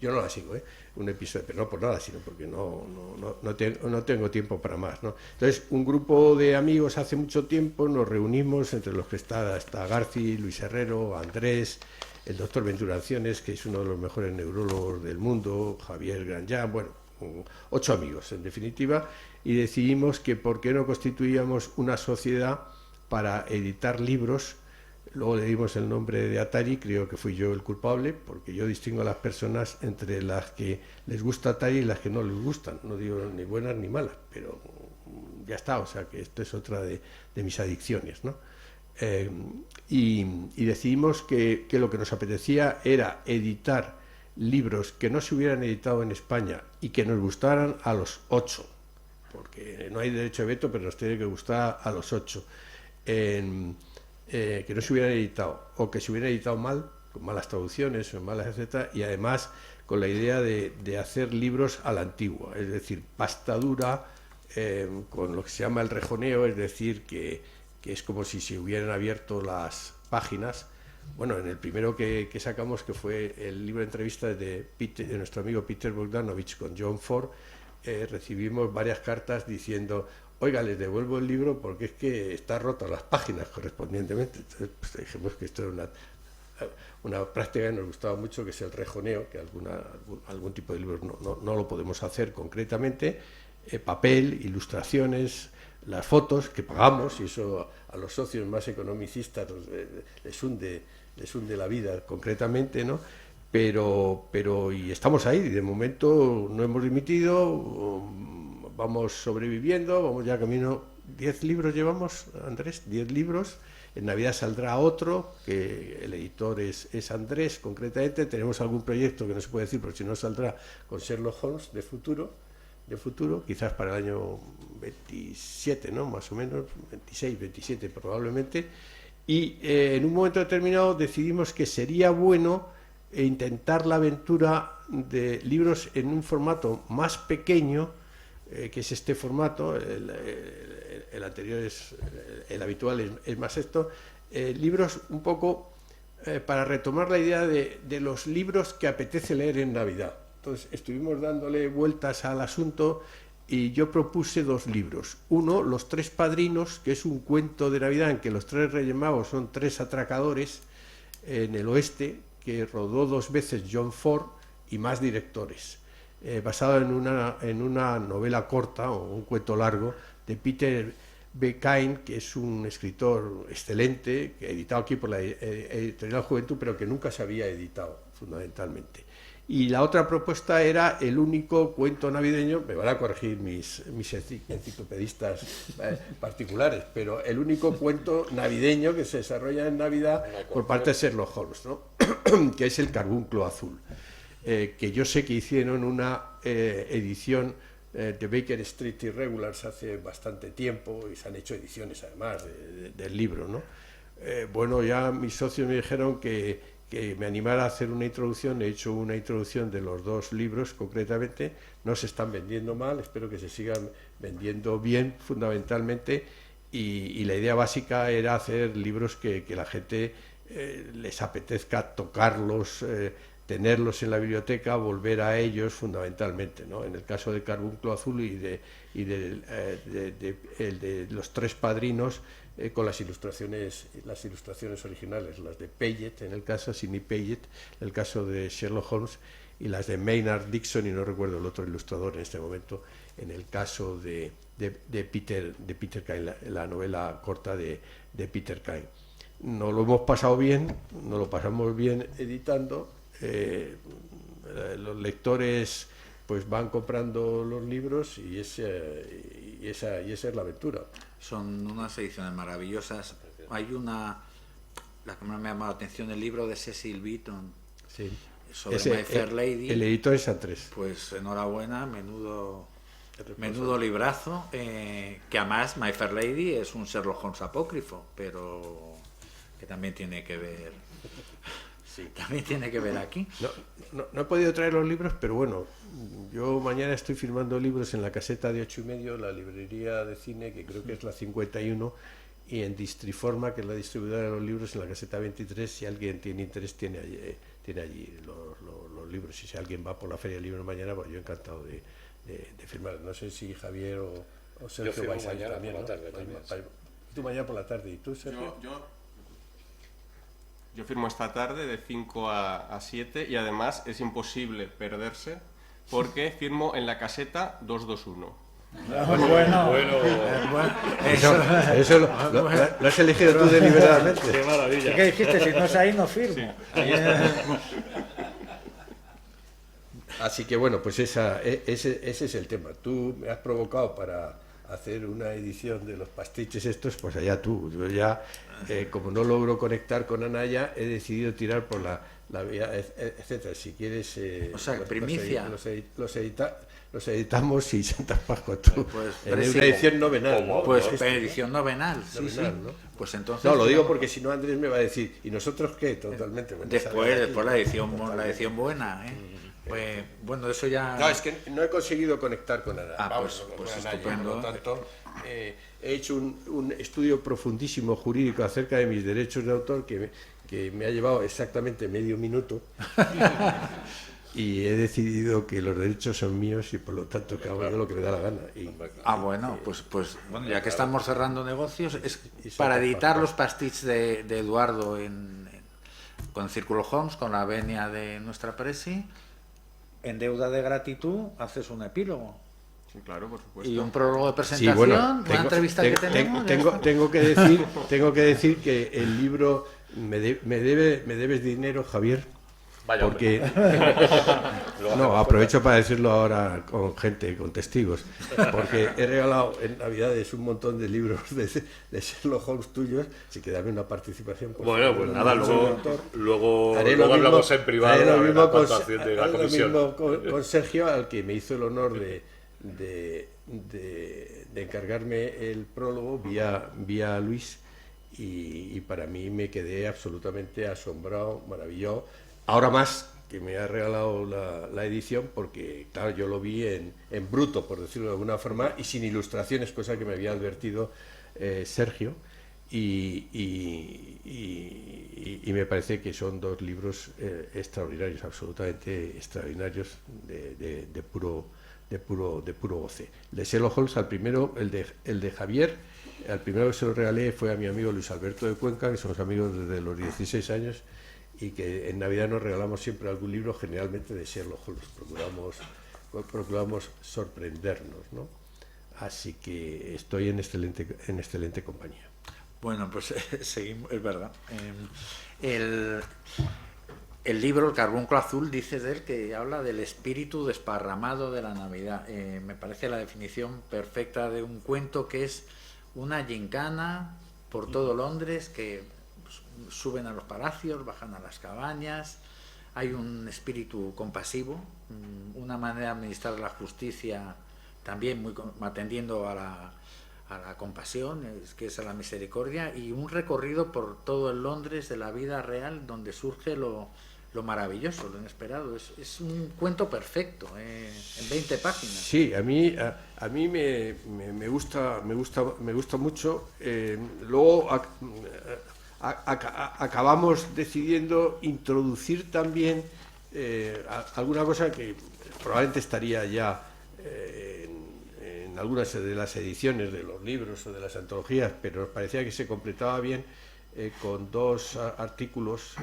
yo no la sigo, un episodio, pero no por nada, sino porque no tengo tiempo para más, ¿no? Entonces, un grupo de amigos hace mucho tiempo nos reunimos, entre los que está Garci, Luis Herrero, Andrés, el doctor Venturaciones, que es uno de los mejores neurólogos del mundo, Javier Granján, bueno, 8 amigos en definitiva, y decidimos que por qué no constituíamos una sociedad para editar libros. Luego le dimos el nombre de Atari, creo que fui yo el culpable, porque yo distingo a las personas entre las que les gusta Atari y las que no les gustan. No digo ni buenas ni malas, pero ya está, o sea que esto es otra de mis adicciones, ¿no? Y decidimos que lo que nos apetecía era editar libros que no se hubieran editado en España y que nos gustaran a los 8, porque no hay derecho de veto, pero nos tiene que gustar a los 8. Que no se hubieran editado, o que se hubieran editado mal, con malas traducciones o malas, etcétera, y además con la idea de hacer libros a la antigua, es decir, pasta dura, con lo que se llama el rejoneo, es decir, que es como si se hubieran abierto las páginas. Bueno, en el primero que sacamos, que fue el libro de entrevistas de nuestro amigo Peter Bogdanovich con John Ford, recibimos varias cartas diciendo: oiga, les devuelvo el libro porque es que está rotas las páginas correspondientemente. Entonces, pues, dijimos que esto era una práctica que nos gustaba mucho, que es el rejoneo, que algún tipo de libros no lo podemos hacer concretamente, papel, ilustraciones, las fotos que pagamos, y eso a los socios más economicistas les hunde la vida concretamente, ¿no? Pero y estamos ahí, de momento no hemos dimitido, vamos sobreviviendo, vamos ya camino. 10 libros llevamos, Andrés, 10 libros. En Navidad saldrá otro, que el editor es Andrés, concretamente. Tenemos algún proyecto que no se puede decir, pero si no saldrá, con Sherlock Holmes de futuro, quizás para el año 27, ¿no? Más o menos, 26, 27 probablemente. Y en un momento determinado decidimos que sería bueno intentar la aventura de libros en un formato más pequeño, que es este formato. El anterior el habitual es más esto, libros un poco para retomar la idea de los libros que apetece leer en Navidad. Entonces estuvimos dándole vueltas al asunto y yo propuse 2 libros. Uno, Los Tres Padrinos, que es un cuento de Navidad en que los 3 Reyes Magos son 3 atracadores en el oeste, que rodó 2 veces John Ford y más directores, basado en una novela corta o un cuento largo de Peter B. Kine, que es un escritor excelente, que ha editado aquí por la Editorial Juventud, pero que nunca se había editado, fundamentalmente. Y la otra propuesta era el único cuento navideño, me van a corregir mis enciclopedistas particulares, pero el único cuento navideño que se desarrolla en Navidad por parte de Sherlock Holmes, ¿no? Que es El Carbunclo Azul, que yo sé que hicieron una edición de Baker Street Irregulars hace bastante tiempo, y se han hecho ediciones además del libro, ¿no? Bueno, ya mis socios me dijeron que me animara a hacer una introducción. He hecho una introducción de los 2 libros concretamente, no se están vendiendo mal, espero que se sigan vendiendo bien, fundamentalmente, y la idea básica era hacer libros que la gente les apetezca tocarlos, tenerlos en la biblioteca, volver a ellos fundamentalmente, ¿no? En el caso de Carbunclo Azul y de Los Tres Padrinos, con las ilustraciones originales, las de Paget, en el caso Sidney Paget, en el caso de Sherlock Holmes, y las de Maynard Dixon, y no recuerdo el otro ilustrador en este momento, en el caso de Peter Kine, la novela corta de Peter Kine. Nos lo hemos pasado bien, nos lo pasamos bien editando. Los lectores pues van comprando los libros, y esa es la aventura. Son unas ediciones maravillosas. Hay una, la que más me ha llamado la atención, el libro de Cecil Beaton, sí, sobre My Fair Lady. El editor es Andrés. Pues enhorabuena, menudo librazo, que además My Fair Lady es un Sherlock Holmes apócrifo, pero que también tiene que ver. también tiene que ver aquí. No he podido traer los libros, pero bueno, yo mañana estoy firmando libros en la caseta de 8,5, la librería de cine, que creo que es la 51, y en Distriforma, que es la distribuidora de los libros, en la caseta 23. Si alguien tiene interés, tiene allí los libros. Y si alguien va por la Feria del Libro mañana, pues yo encantado de firmar. No sé si Javier o Sergio vais a ir también, ¿no? Tú mañana por la tarde. ¿Y tú, Sergio? Yo firmo esta tarde de 5 a 7 y además es imposible perderse porque firmo en la caseta 221. Eso lo has elegido tú deliberadamente. ¡Qué maravilla! ¿Qué dijiste? Si no es ahí, no firmo. Así que bueno, pues ese es el tema. Tú me has provocado para hacer una edición de los pastiches estos, pues allá tú. Yo ya, como no logro conectar con Anaya, he decidido tirar por la vía, etcétera. Si quieres, O sea, primicia. los editamos y Santa Pascua tú. Pues, en una edición novenal, ¿no? Pues Esto, edición novenal, sí, novenal, sí. ¿no? Pues entonces... No, lo digo porque si no Andrés me va a decir, ¿y nosotros qué? Totalmente. Después la edición buena, ¿eh? Pues, bueno, eso ya... No, es que no he conseguido conectar con Anaya. Pues estupendo. Por lo tanto, he hecho un estudio profundísimo jurídico acerca de mis derechos de autor que me ha llevado exactamente medio minuto y he decidido que los derechos son míos y por lo tanto que hago yo lo que me da la gana. Bueno, pues bueno, ya que estamos cerrando negocios, es para editar los pastiches de Eduardo con Círculo Holmes, con la venia de nuestra presi. En deuda de gratitud haces un epílogo. Sí, claro, por supuesto. Y un prólogo de presentación, Sí, bueno, una entrevista que tenemos. Tengo que decir que el libro me debes dinero, Javier. Vaya, porque no, aprovecho para decirlo ahora con gente, con testigos, porque he regalado en Navidades un montón de libros de Sherlock Holmes tuyos, así que dame una participación. Bueno, pues nada, luego hablamos en privado. Haré lo mismo con Sergio, al que me hizo el honor de encargarme el prólogo vía Luis, y para mí me quedé absolutamente asombrado, maravillado. Ahora más que me ha regalado la edición, porque claro, yo lo vi en bruto, por decirlo de alguna forma, y sin ilustraciones, cosa que me había advertido Sergio, y me parece que son dos libros extraordinarios, absolutamente extraordinarios, de puro goce. De Sherlock Holmes, al primero, el de Javier, al primero que se lo regalé fue a mi amigo Luis Alberto de Cuenca, que somos amigos desde los 16 años, y que en Navidad nos regalamos siempre algún libro, generalmente de Sherlock Holmes. Procuramos sorprendernos, ¿no? Así que estoy en excelente compañía. Bueno, pues seguimos, es verdad. El libro, El Carbunclo Azul, dice de él que habla del espíritu desparramado de la Navidad. Me parece la definición perfecta de un cuento que es una gincana por todo Londres, que suben a los palacios, bajan a las cabañas, hay un espíritu compasivo, una manera de administrar la justicia también muy atendiendo a la compasión, que es a la misericordia, y un recorrido por todo el Londres de la vida real donde surge lo maravilloso, lo inesperado. Es un cuento perfecto, en 20 páginas. Sí, a mí me gusta mucho. Luego acabamos decidiendo introducir también alguna cosa que probablemente estaría ya en algunas de las ediciones de los libros o de las antologías, pero nos parecía que se completaba bien con dos artículos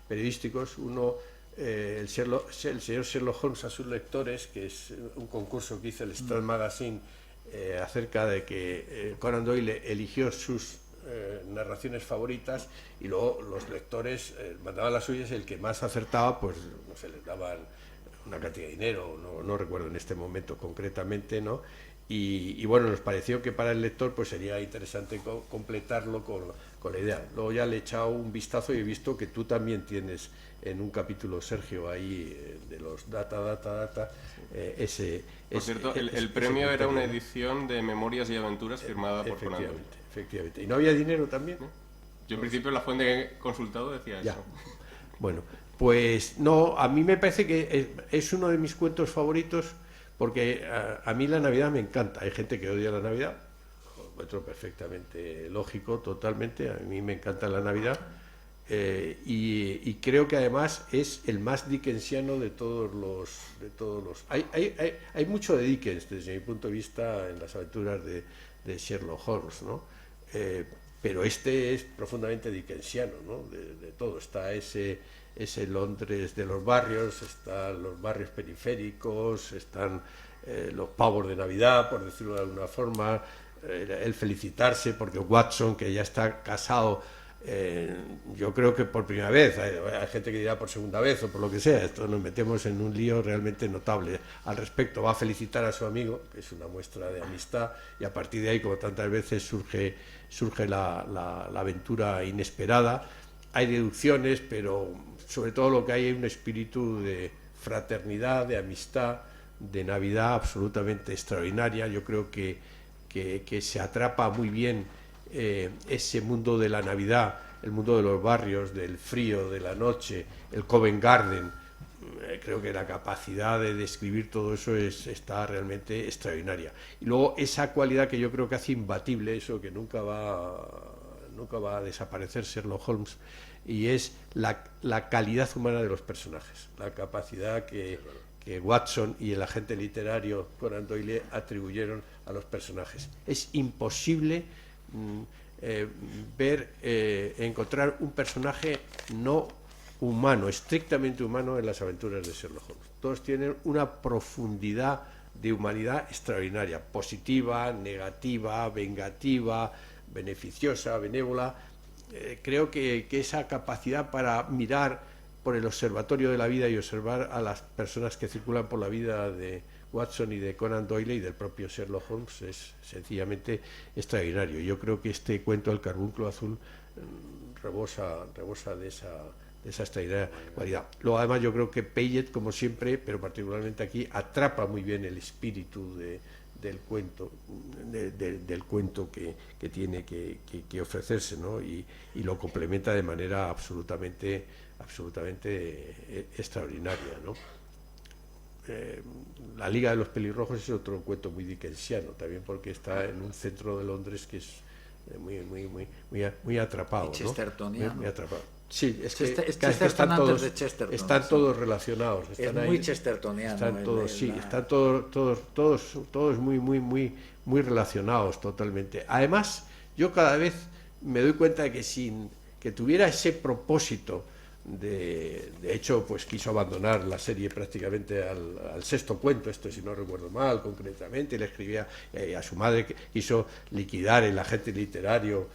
periodísticos. Uno, el señor Sherlock Holmes a sus lectores, que es un concurso que hizo el Strand Magazine acerca de que Conan Doyle eligió sus narraciones favoritas, y luego los lectores mandaban las suyas, y el que más acertaba, pues no sé, les daban una cantidad de dinero, no recuerdo en este momento concretamente, ¿no? Y bueno, nos pareció que para el lector pues sería interesante completarlo con la idea. Luego ya le he echado un vistazo y he visto que tú también tienes en un capítulo, Sergio, ahí de los data, ese... Por cierto, el premio era una edición de Memorias y Aventuras firmada por Conan Doyle. Efectivamente. ¿Y no había dinero también? Yo en principio la fuente que he consultado decía ya. eso. Bueno, pues no, a mí me parece que es uno de mis cuentos favoritos porque a mí la Navidad me encanta. Hay gente que odia la Navidad, lo encuentro perfectamente lógico, totalmente. A mí me encanta la Navidad y creo que además es el más dickensiano de todos los... Hay mucho de Dickens desde mi punto de vista en las aventuras de Sherlock Holmes, ¿no? Pero este es profundamente dickensiano, ¿no? De todo. Está ese Londres de los barrios, están los barrios periféricos, están los pavos de Navidad, por decirlo de alguna forma, el felicitarse porque Watson, que ya está casado, yo creo que por primera vez, hay gente que dirá por segunda vez o por lo que sea, esto nos metemos en un lío realmente notable al respecto. Va a felicitar a su amigo, que es una muestra de amistad, y a partir de ahí, como tantas veces, surge la aventura inesperada. Hay deducciones, pero sobre todo lo que hay es un espíritu de fraternidad, de amistad, de Navidad absolutamente extraordinaria. Yo creo que se atrapa muy bien ese mundo de la Navidad, el mundo de los barrios, del frío, de la noche, el Covent Garden. Creo que la capacidad de describir todo eso está realmente extraordinaria. Y luego esa cualidad que yo creo que hace imbatible eso, que nunca va a desaparecer Sherlock Holmes, y es la calidad humana de los personajes, la capacidad que Watson y el agente literario Conan Doyle atribuyeron a los personajes. Es imposible encontrar un personaje no humano, estrictamente humano en las aventuras de Sherlock Holmes. Todos tienen una profundidad de humanidad extraordinaria, positiva, negativa, vengativa, beneficiosa, benévola. Creo que esa capacidad para mirar por el observatorio de la vida y observar a las personas que circulan por la vida de Watson y de Conan Doyle y del propio Sherlock Holmes es sencillamente extraordinario. Yo creo que este cuento, El Carbunclo Azul, rebosa de esa extraordinaria cualidad. Luego, además, yo creo que Payet, como siempre, pero particularmente aquí, atrapa muy bien el espíritu del cuento, del cuento que tiene que ofrecerse, ¿no? Y lo complementa de manera absolutamente extraordinaria, ¿no? La Liga de los Pelirrojos es otro cuento muy dickensiano, también porque está en un centro de Londres que es muy atrapado, ¿no? Chestertoniano. Muy atrapado. Sí, es que están todos relacionados. Es muy chestertoniano. Están todos muy relacionados totalmente. Además, yo cada vez me doy cuenta de que sin que tuviera ese propósito de hecho, pues quiso abandonar la serie prácticamente al sexto cuento, esto si no recuerdo mal concretamente, y le escribía a su madre que quiso liquidar el agente literario,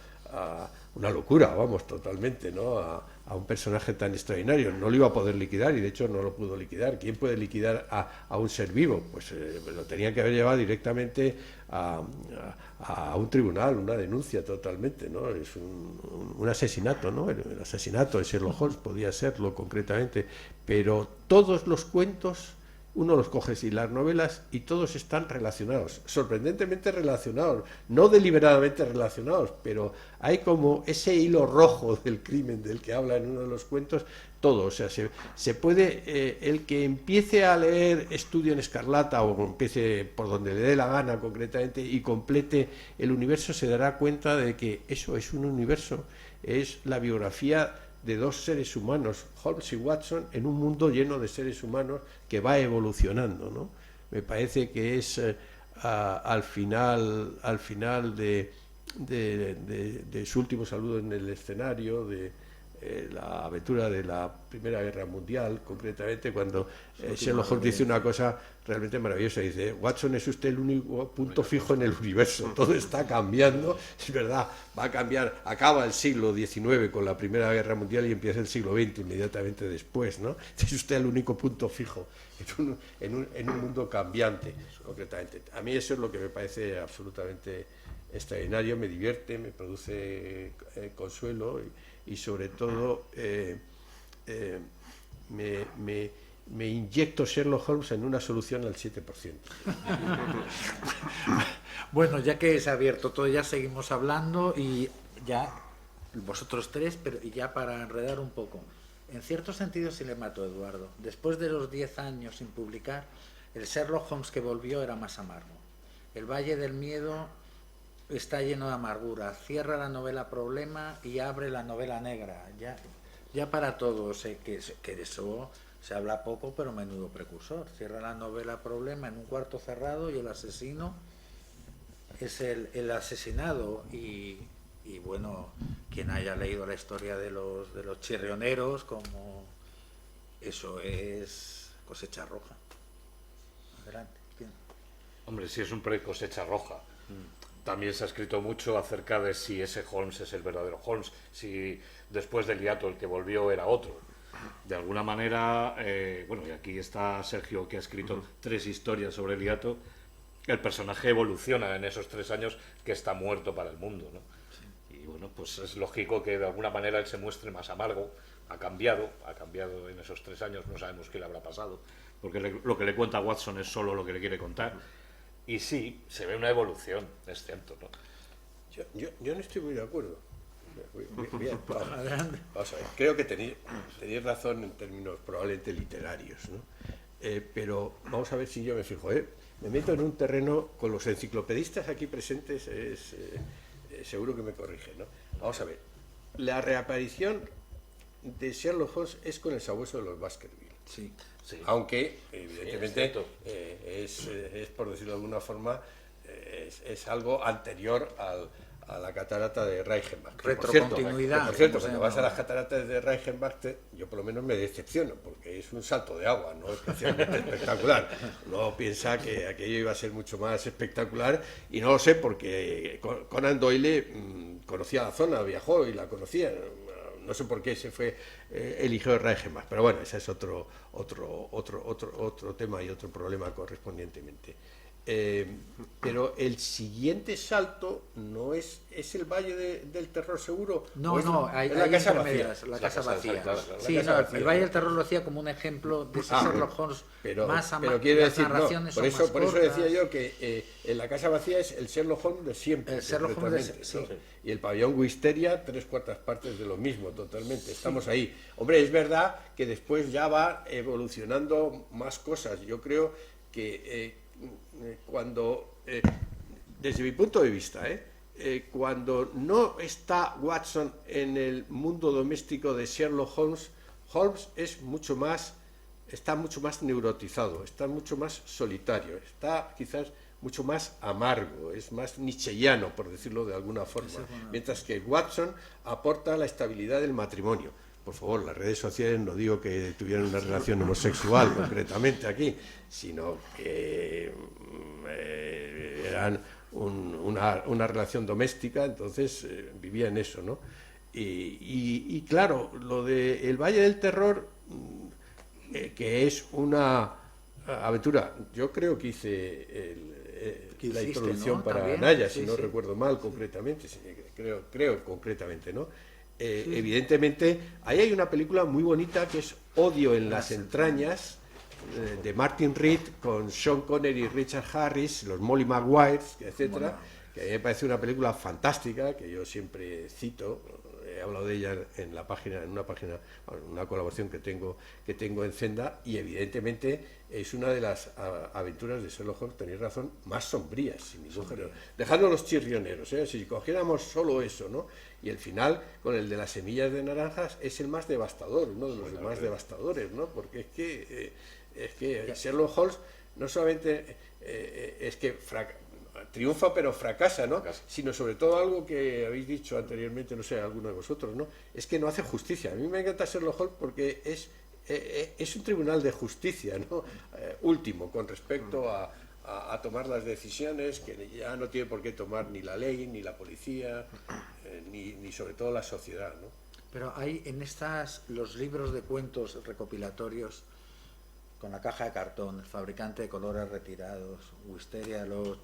una locura, vamos, totalmente, ¿no? A un personaje tan extraordinario. No lo iba a poder liquidar y de hecho no lo pudo liquidar. ¿Quién puede liquidar a un ser vivo? Pues lo tenían que haber llevado directamente a un tribunal, una denuncia totalmente, ¿no? Es un asesinato, ¿no? El asesinato de Sherlock Holmes podía serlo concretamente, pero todos los cuentos uno los coge y las novelas y todos están relacionados, sorprendentemente relacionados, no deliberadamente relacionados, pero hay como ese hilo rojo del crimen del que habla en uno de los cuentos, todo, o sea, se puede, el que empiece a leer Estudio en Escarlata o empiece por donde le dé la gana concretamente y complete el universo, se dará cuenta de que eso es un universo, es la biografía de dos seres humanos, Holmes y Watson, en un mundo lleno de seres humanos que va evolucionando, ¿no? Me parece que es al final de su último saludo en el escenario, de la aventura de la Primera Guerra Mundial, concretamente, cuando Sherlock Holmes dice una cosa realmente maravillosa, dice: Watson, es usted el único punto fijo en el universo, todo está cambiando, es verdad, va a cambiar, acaba el siglo XIX con la Primera Guerra Mundial y empieza el siglo XX inmediatamente después, ¿no? Es usted el único punto fijo en un mundo cambiante, concretamente. A mí eso es lo que me parece absolutamente extraordinario, me divierte, me produce consuelo y sobre todo me inyecto Sherlock Holmes en una solución al 7%. Bueno, ya que se ha abierto todo, ya seguimos hablando y ya vosotros tres, pero y ya para enredar un poco, En cierto sentido sí le mató, Eduardo. Después de los 10 años sin publicar, el Sherlock Holmes que volvió era más amargo. El Valle del Miedo está lleno de amargura. Cierra la novela Problema y abre la novela negra. Ya para todos, que de eso se habla poco, pero menudo precursor. Cierra la novela Problema en un cuarto cerrado y el asesino es el asesinado. Y bueno, quien haya leído la historia de los chirrioneros, como eso es cosecha roja. Adelante. ¿Quién? Hombre, sí es un proyecto cosecha roja. También se ha escrito mucho acerca de si ese Holmes es el verdadero Holmes, si después del hiato el que volvió era otro. De alguna manera, bueno, y aquí está Sergio, que ha escrito 3 historias sobre el hiato. El personaje evoluciona en esos 3 años que está muerto para el mundo, ¿no? Y bueno, pues es lógico que de alguna manera él se muestre más amargo. Ha cambiado en esos 3 años, no sabemos qué le habrá pasado, porque lo que le cuenta Watson es solo lo que le quiere contar. Y sí, se ve una evolución, es cierto, ¿no? Yo no estoy muy de acuerdo. Bien, vamos a ver. Creo que tenéis razón en términos probablemente literarios, ¿no? Pero vamos a ver si yo me fijo. Me meto en un terreno con los enciclopedistas aquí presentes, seguro que me corrigen, ¿no? Vamos a ver. La reaparición de Sherlock Holmes es con el sabueso de los Baskerville. Sí. Sí. Aunque, evidentemente, Sí, es, por decirlo de alguna forma, es algo anterior a la catarata de Reichenbach. Retrocontinuidad. Por cierto, cuando vas a las cataratas de Reichenbach, yo por lo menos me decepciono, porque es un salto de agua, no especialmente espectacular. Uno piensa que aquello iba a ser mucho más espectacular, y no lo sé, porque Conan Doyle conocía la zona, viajó y la conocía. No sé por qué se fue eligió Reichenbach, pero bueno, ese es otro tema y otro problema correspondientemente. Pero el siguiente salto no es el Valle del Terror seguro. No, hay la casa intermedias, vacía. la casa vacía. Sí, La casa no, vacía. El Valle del Terror lo hacía como un ejemplo de ese Sherlock Holmes más pero quiero las decir, narraciones por son más eso cortas. decía yo que en la casa vacía es el Sherlock Holmes de siempre. El Sherlock Holmes totalmente, sí. ¿no? Y el pabellón Wisteria, 3/4 partes de lo mismo, totalmente. Estamos ahí. Hombre, es verdad que después ya va evolucionando más cosas. Yo creo que cuando, desde mi punto de vista, cuando no está Watson en el mundo doméstico de Sherlock Holmes, Holmes es está mucho más neurotizado, está mucho más solitario, está quizás mucho más amargo, es más nietzscheiano, por decirlo de alguna forma, mientras que Watson aporta la estabilidad del matrimonio. Por favor, las redes sociales no digo que tuvieran una relación homosexual concretamente aquí, sino que eran una relación doméstica, entonces vivía en eso, ¿no? Y claro, lo de El Valle del Terror, que es una aventura, yo creo que hice la introducción, ¿no? Para También, Naya, sí, si no sí. recuerdo mal concretamente, sí, creo concretamente, ¿no? Evidentemente, ahí hay una película muy bonita que es Odio en las entrañas, de Martin Reed, con Sean Connery y Richard Harris, los Molly Maguires, etcétera, que a mí me parece una película fantástica, que yo siempre cito. He hablado de ella en una colaboración que tengo en Zenda, y evidentemente es una de las aventuras de Sherlock Holmes, tenéis razón, más sombrías, sin ningún género. Dejando los chirrioneros, si cogiéramos solo eso, ¿no? Y el final, con el de las semillas de naranjas, es el más devastador, uno de los más devastadores, ¿no? Porque es que Sherlock Holmes no solamente es que triunfa pero fracasa, ¿no? Sino sobre todo algo que habéis dicho anteriormente, no sé, alguno de vosotros, ¿no? Es que no hace justicia. A mí me encanta Sherlock Holmes porque es un tribunal de justicia, ¿no? Último, con respecto a tomar las decisiones que ya no tiene por qué tomar ni la ley, ni la policía, ni sobre todo la sociedad, ¿no? Pero hay en los libros de cuentos recopilatorios, con la caja de cartón, el fabricante de colores retirados, Wisteria Lodge,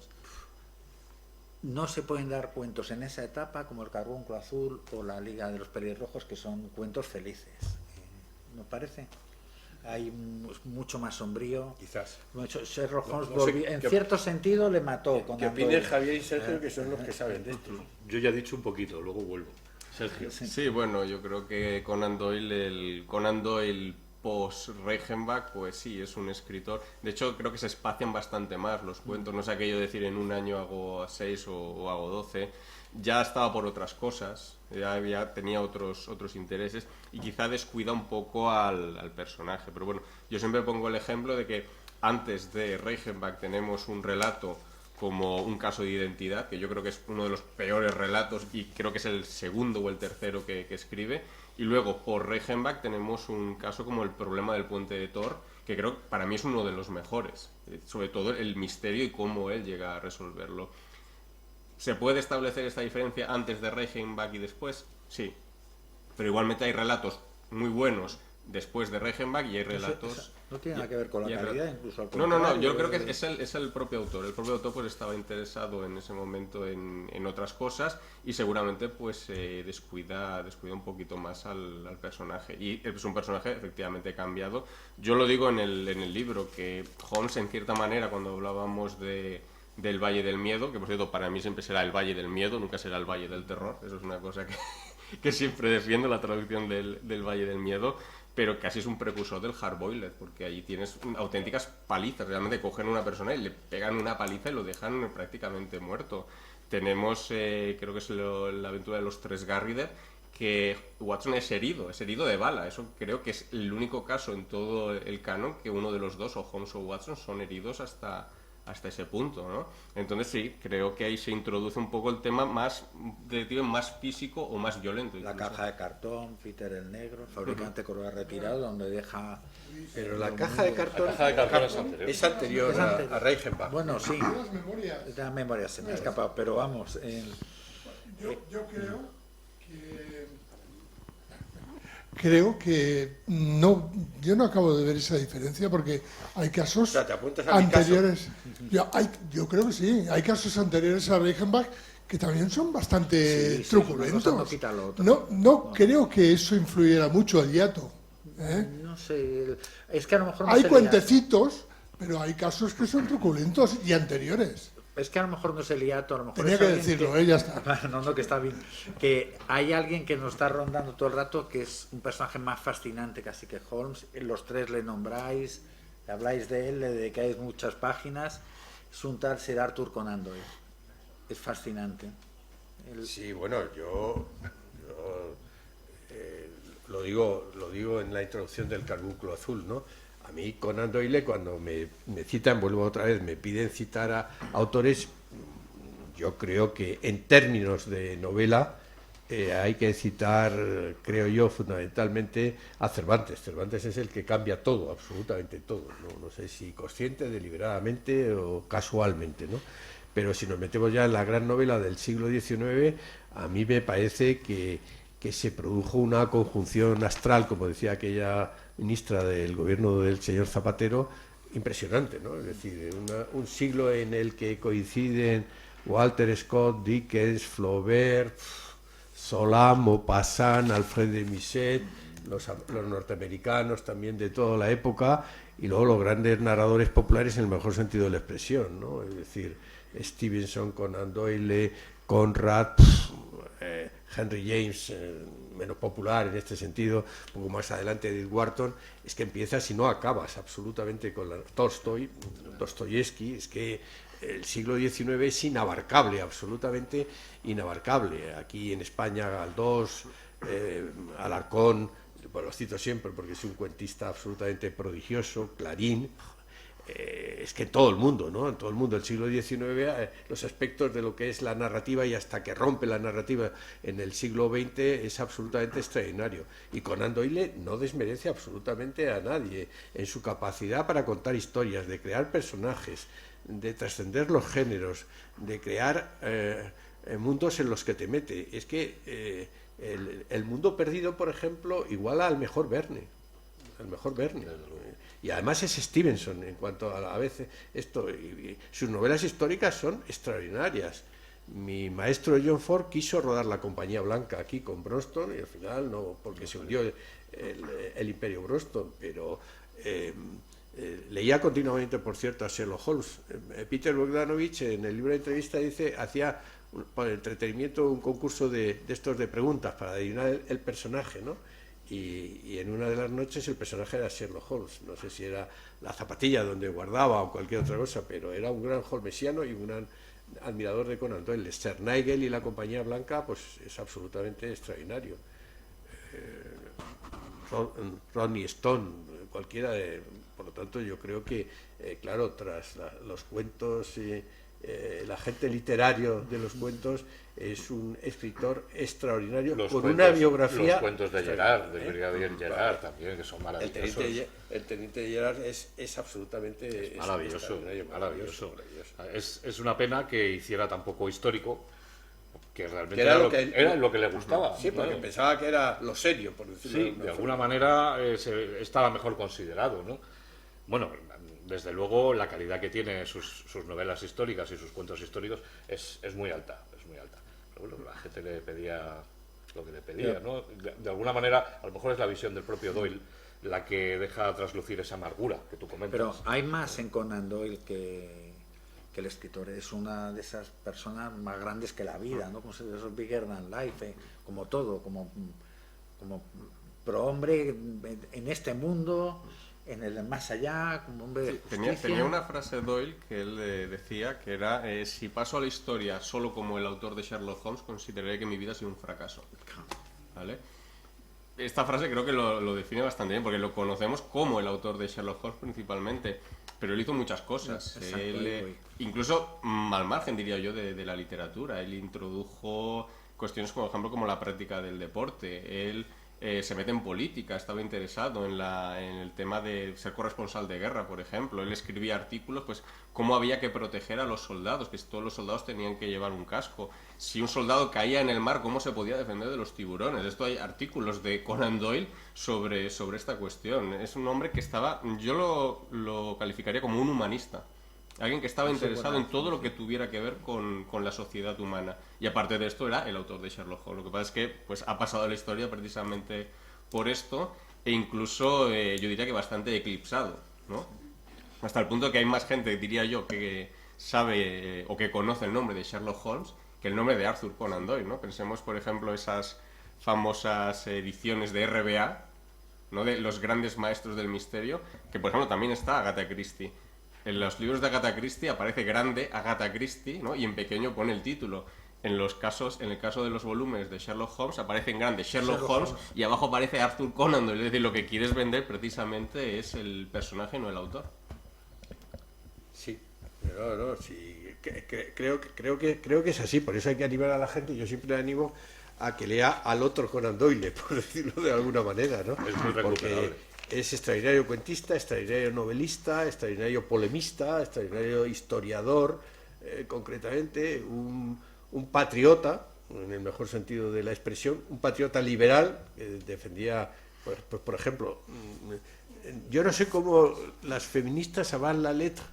no se pueden dar cuentos en esa etapa como el Carbunco Azul o la Liga de los Pelirrojos, que son cuentos felices. ¿No parece? Hay mucho más sombrío. Quizás. Sherlock Holmes No sé en cierto sentido le mató. ¿Qué opinan Javier y Sergio, que son los que saben de esto? Yo ya he dicho un poquito, luego vuelvo. Sergio. Sí, bueno, yo creo que Conan Doyle post-Reichenbach, pues sí, es un escritor. De hecho, creo que se espacian bastante más los cuentos. No es aquello de decir en un año hago 6 o hago 12. Ya estaba por otras cosas, tenía otros intereses y quizá descuida un poco al personaje. Pero bueno, yo siempre pongo el ejemplo de que antes de Reichenbach tenemos un relato como Un caso de identidad, que yo creo que es uno de los peores relatos y creo que es el segundo o el tercero que escribe. Y luego, por Reichenbach, tenemos un caso como El problema del puente de Thor, que creo que para mí es uno de los mejores. Sobre todo el misterio y cómo él llega a resolverlo. ¿Se puede establecer esta diferencia antes de Reichenbach y después? Sí. Pero igualmente hay relatos muy buenos después de Reichenbach y hay relatos... No tiene nada que ver con la calidad, incluso al No, contrario. yo creo que es el propio autor. El propio autor pues estaba interesado en ese momento en otras cosas y seguramente pues descuida un poquito más al personaje. Y es un personaje efectivamente cambiado. Yo lo digo en el libro, que Holmes, en cierta manera, cuando hablábamos del Valle del Miedo, que por cierto para mí siempre será el Valle del Miedo, nunca será el Valle del Terror, eso es una cosa que siempre defiendo, la traducción del Valle del Miedo, pero casi es un precursor del hardboiled, porque allí tienes auténticas palizas, realmente cogen a una persona y le pegan una paliza y lo dejan prácticamente muerto. Tenemos, creo que es la aventura de los tres Garrider, que Watson es herido de bala. Eso creo que es el único caso en todo el canon que uno de los dos, o Holmes o Watson, son heridos hasta ese punto, ¿no? Entonces sí, creo que ahí se introduce un poco el tema más detective, más físico o más violento. La incluso. caja de cartón, Peter el Negro, fabricante Correa retirado, donde deja... Pero la caja de cartón, es anterior. es anterior a Reichenbach. Bueno, sí, Las memorias. la memoria se me ha escapado, pero vamos... Creo que no, yo no acabo de ver esa diferencia porque hay casos O sea, ¿te apuntas a mi caso? anteriores. Yo creo que sí, hay casos anteriores a Reichenbach que también son bastante Sí, sí, truculentos. una cosa no quita lo otro. No creo que eso influyera mucho al hiato. ¿eh? No sé, es que a lo mejor... no Hay se cuentecitos, pero hay casos que son truculentos y anteriores. Es que a lo mejor no es el hiato, a lo mejor Tenía es que alguien decirlo, ya está. No, que está bien. Que hay alguien que nos está rondando todo el rato, que es un personaje más fascinante casi que Holmes. Los tres le nombráis, le habláis de él, le dedicáis muchas páginas. Es un tal Sir Arthur Conan Doyle. Es fascinante. Sí, bueno, yo lo digo en la introducción del Carbúnculo Azul, ¿no? A mí Conan Doyle, cuando me citan, vuelvo otra vez, me piden citar a autores, yo creo que en términos de novela hay que citar, creo yo, fundamentalmente a Cervantes. Cervantes es el que cambia todo, absolutamente todo, no sé si consciente, deliberadamente o casualmente, ¿no? Pero si nos metemos ya en la gran novela del siglo XIX, a mí me parece que se produjo una conjunción astral, como decía aquella ministra del gobierno del señor Zapatero, impresionante, ¿no? Es decir, un siglo en el que coinciden Walter Scott, Dickens, Flaubert, Zola, Maupassant, Alfred de Musset, los norteamericanos también de toda la época, y luego los grandes narradores populares en el mejor sentido de la expresión, ¿no? Es decir, Stevenson, Conan Doyle, Conrad, Henry James, menos popular en este sentido, un poco más adelante Edith Wharton. Es que empiezas y no acabas absolutamente con Tolstoy, Dostoyevsky. Es que el siglo XIX es inabarcable, absolutamente inabarcable. Aquí en España Galdós, Alarcón, bueno, los cito siempre porque es un cuentista absolutamente prodigioso, Clarín. Es que en todo el mundo, ¿no? En todo el mundo, el siglo XIX, los aspectos de lo que es la narrativa y hasta que rompe la narrativa en el siglo XX es absolutamente extraordinario. Y Conan Doyle no desmerece absolutamente a nadie en su capacidad para contar historias, de crear personajes, de trascender los géneros, de crear mundos en los que te mete. Es que el mundo perdido, por ejemplo, iguala al mejor Verne. El mejor Verne. Y además es Stevenson en cuanto a veces esto. Y sus novelas históricas son extraordinarias. Mi maestro John Ford quiso rodar La Compañía Blanca aquí con Bronston y al final no, porque se hundió el Imperio Bronston, pero leía continuamente, por cierto, a Sherlock Holmes. Peter Bogdanovich en el libro de entrevista dice, hacía por entretenimiento, un concurso de estos de preguntas para adivinar el personaje, ¿no? Y en una de las noches el personaje era Sherlock Holmes. No sé si era la zapatilla donde guardaba o cualquier otra cosa, pero era un gran holmesiano y un gran admirador de Conan Doyle. Sir Nigel y la Compañía Blanca, pues es absolutamente extraordinario. Rodney Stone, cualquiera de... Por lo tanto, yo creo que, claro, tras los cuentos, el agente literario de los cuentos es un escritor extraordinario con una biografía... Los cuentos de Gerard, de Brigadier Gerard también, que son maravillosos. El teniente Gerard es absolutamente... Maravilloso, maravilloso. Es una pena que hiciera tan poco histórico, que realmente era lo que le gustaba. Sí, porque pensaba que era lo serio, por decirlo sí, de alguna manera estaba mejor considerado, ¿no? Bueno, desde luego la calidad que tiene sus novelas históricas y sus cuentos históricos es muy alta, es muy alta. Pero bueno, la gente le pedía lo que le pedía, ¿no? De alguna manera, a lo mejor es la visión del propio Doyle la que deja traslucir esa amargura que tú comentas. Pero hay más en Conan Doyle que el escritor. Es una de esas personas más grandes que la vida, ¿no? Como esos bigger than life, como todo, como prohombre en este mundo, en el más allá, como hombre de justicia. Tenía una frase Doyle que él decía que era si paso a la historia solo como el autor de Sherlock Holmes, consideraré que mi vida ha sido un fracaso. ¿Vale? Esta frase creo que lo define bastante bien, porque lo conocemos como el autor de Sherlock Holmes principalmente, pero él hizo muchas cosas. Él, incluso al margen, diría yo, de la literatura. Él introdujo cuestiones, por ejemplo, como la práctica del deporte. Él se mete en política, estaba interesado en el tema de ser corresponsal de guerra, por ejemplo. Él escribía artículos, pues, cómo había que proteger a los soldados, que todos los soldados tenían que llevar un casco. Si un soldado caía en el mar, cómo se podía defender de los tiburones. Esto hay artículos de Conan Doyle sobre esta cuestión. Es un hombre que estaba, yo lo calificaría como un humanista. Alguien que estaba interesado en todo lo que tuviera que ver con la sociedad humana. Y aparte de esto era el autor de Sherlock Holmes. Lo que pasa es que pues, ha pasado a la historia precisamente por esto, e incluso yo diría que bastante eclipsado, ¿no? Hasta el punto que hay más gente, diría yo, que sabe o que conoce el nombre de Sherlock Holmes que el nombre de Arthur Conan Doyle, ¿no? Pensemos, por ejemplo, esas famosas ediciones de RBA, ¿no? De los grandes maestros del misterio, que por ejemplo también está Agatha Christie. En los libros de Agatha Christie aparece grande Agatha Christie, ¿no? Y en pequeño pone el título. En el caso de los volúmenes de Sherlock Holmes aparece en grande Sherlock Holmes y abajo aparece Arthur Conan Doyle. Es decir, lo que quieres vender precisamente es el personaje, no el autor. Sí, sí. Creo que es así. Por eso hay que animar a la gente. Yo siempre animo a que lea al otro Conan Doyle, por decirlo de alguna manera, ¿no? Es muy recuperable. Es extraordinario cuentista, extraordinario novelista, extraordinario polemista, extraordinario historiador, concretamente un patriota, en el mejor sentido de la expresión, un patriota liberal que defendía, pues, por ejemplo, yo no sé cómo las feministas avant la lettre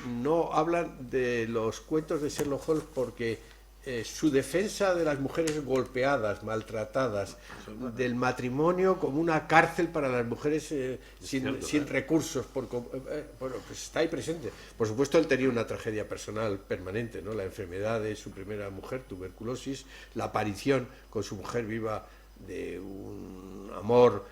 no hablan de los cuentos de Sherlock Holmes, porque su defensa de las mujeres golpeadas, maltratadas, del matrimonio como una cárcel para las mujeres sin recursos, bueno, pues está ahí presente. Por supuesto, él tenía una tragedia personal permanente, ¿no? La enfermedad de su primera mujer, tuberculosis, la aparición con su mujer viva de un amor,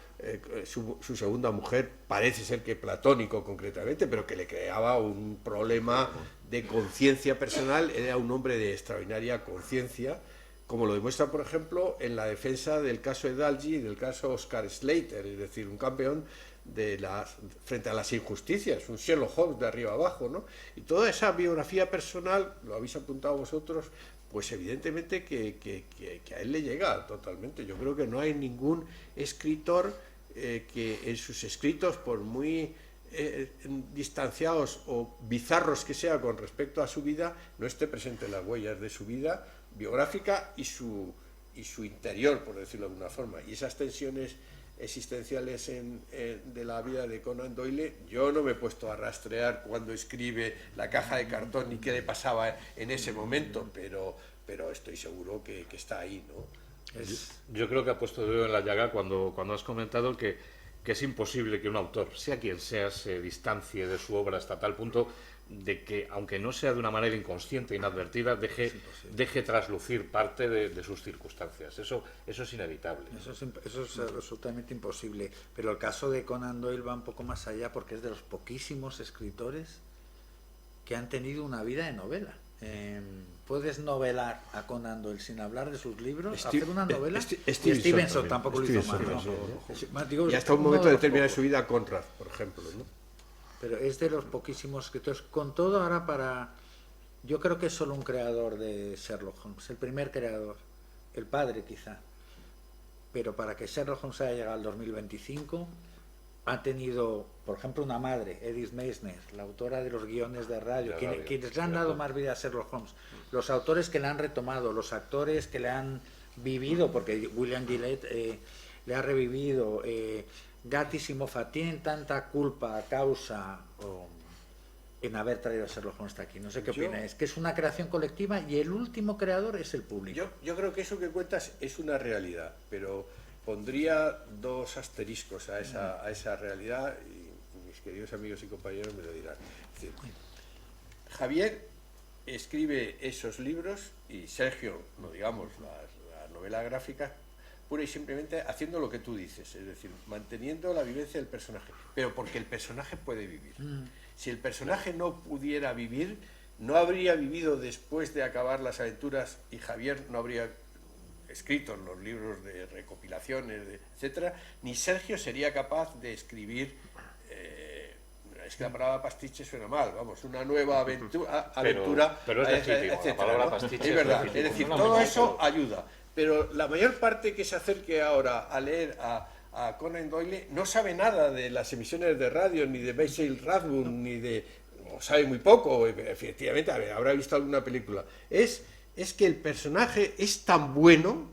su segunda mujer, parece ser que platónico concretamente, pero que le creaba un problema de conciencia personal. Era un hombre de extraordinaria conciencia, como lo demuestra, por ejemplo, en la defensa del caso Edalji y del caso Oscar Slater, es decir, un campeón frente a las injusticias, un Sherlock Holmes de arriba abajo, ¿no? Y toda esa biografía personal, lo habéis apuntado vosotros, pues evidentemente que a él le llega totalmente. Yo creo que no hay ningún escritor que en sus escritos, por muy distanciados o bizarros que sea con respecto a su vida, no esté presente en las huellas de su vida biográfica y su interior, por decirlo de alguna forma. Y esas tensiones existenciales de la vida de Conan Doyle, yo no me he puesto a rastrear cuando escribe La caja de cartón ni qué le pasaba en ese momento, pero estoy seguro que está ahí, ¿no? Yo creo que ha puesto el dedo en la llaga cuando has comentado que es imposible que un autor, sea quien sea, se distancie de su obra hasta tal punto de que, aunque no sea de una manera inconsciente, inadvertida, deje traslucir parte de sus circunstancias. Eso es inevitable. Eso es absolutamente imposible. Pero el caso de Conan Doyle va un poco más allá, porque es de los poquísimos escritores que han tenido una vida de novela. Puedes novelar a Conan Doyle sin hablar de sus libros, hacer una novela. Stevenson tampoco lo hizo mal, ¿no? Y hasta un momento determinado de su vida, Conrad, por ejemplo, ¿no? Pero es de los poquísimos escritores. Con todo, ahora yo creo que es solo un creador de Sherlock Holmes, el primer creador, el padre quizá. Pero para que Sherlock Holmes haya llegado al 2025, ha tenido, por ejemplo, una madre, Edith Meissner, la autora de los guiones de radio, quienes le han dado más vida a Sherlock Holmes, los autores que le han retomado, los actores que le han vivido, porque William Gillette le ha revivido, Gatiss y Moffat tienen tanta culpa, causa en haber traído a Sherlock Holmes hasta aquí. No sé qué opináis, que es una creación colectiva y el último creador es el público. Yo creo que eso que cuentas es una realidad, pero pondría dos asteriscos a esa realidad, y mis queridos amigos y compañeros me lo dirán. Es decir, Javier escribe esos libros y Sergio, no digamos, la novela gráfica, pura y simplemente haciendo lo que tú dices, es decir, manteniendo la vivencia del personaje, pero porque el personaje puede vivir. Si el personaje no pudiera vivir, no habría vivido después de acabar las aventuras y Javier no habría escrito los libros de recopilaciones, etcétera, ni Sergio sería capaz de escribir, es que la palabra pastiche suena mal, vamos, una nueva aventura, pero es legítimo, etcétera, la palabra ¿no? pastiche es verdad, es es decir, legítimo. todo eso ayuda, pero la mayor parte que se acerque ahora a leer a Conan Doyle no sabe nada de las emisiones de radio, ni de Basil Rathbone, ni de, o sabe muy poco, efectivamente, habrá visto alguna película. Es que el personaje es tan bueno,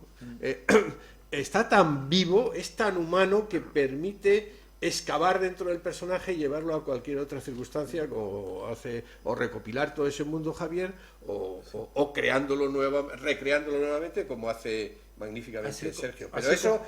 está tan vivo, es tan humano, que permite excavar dentro del personaje y llevarlo a cualquier otra circunstancia, o recopilar todo ese mundo Javier, o creándolo recreándolo nuevamente, como hace magníficamente Sergio. Pero eso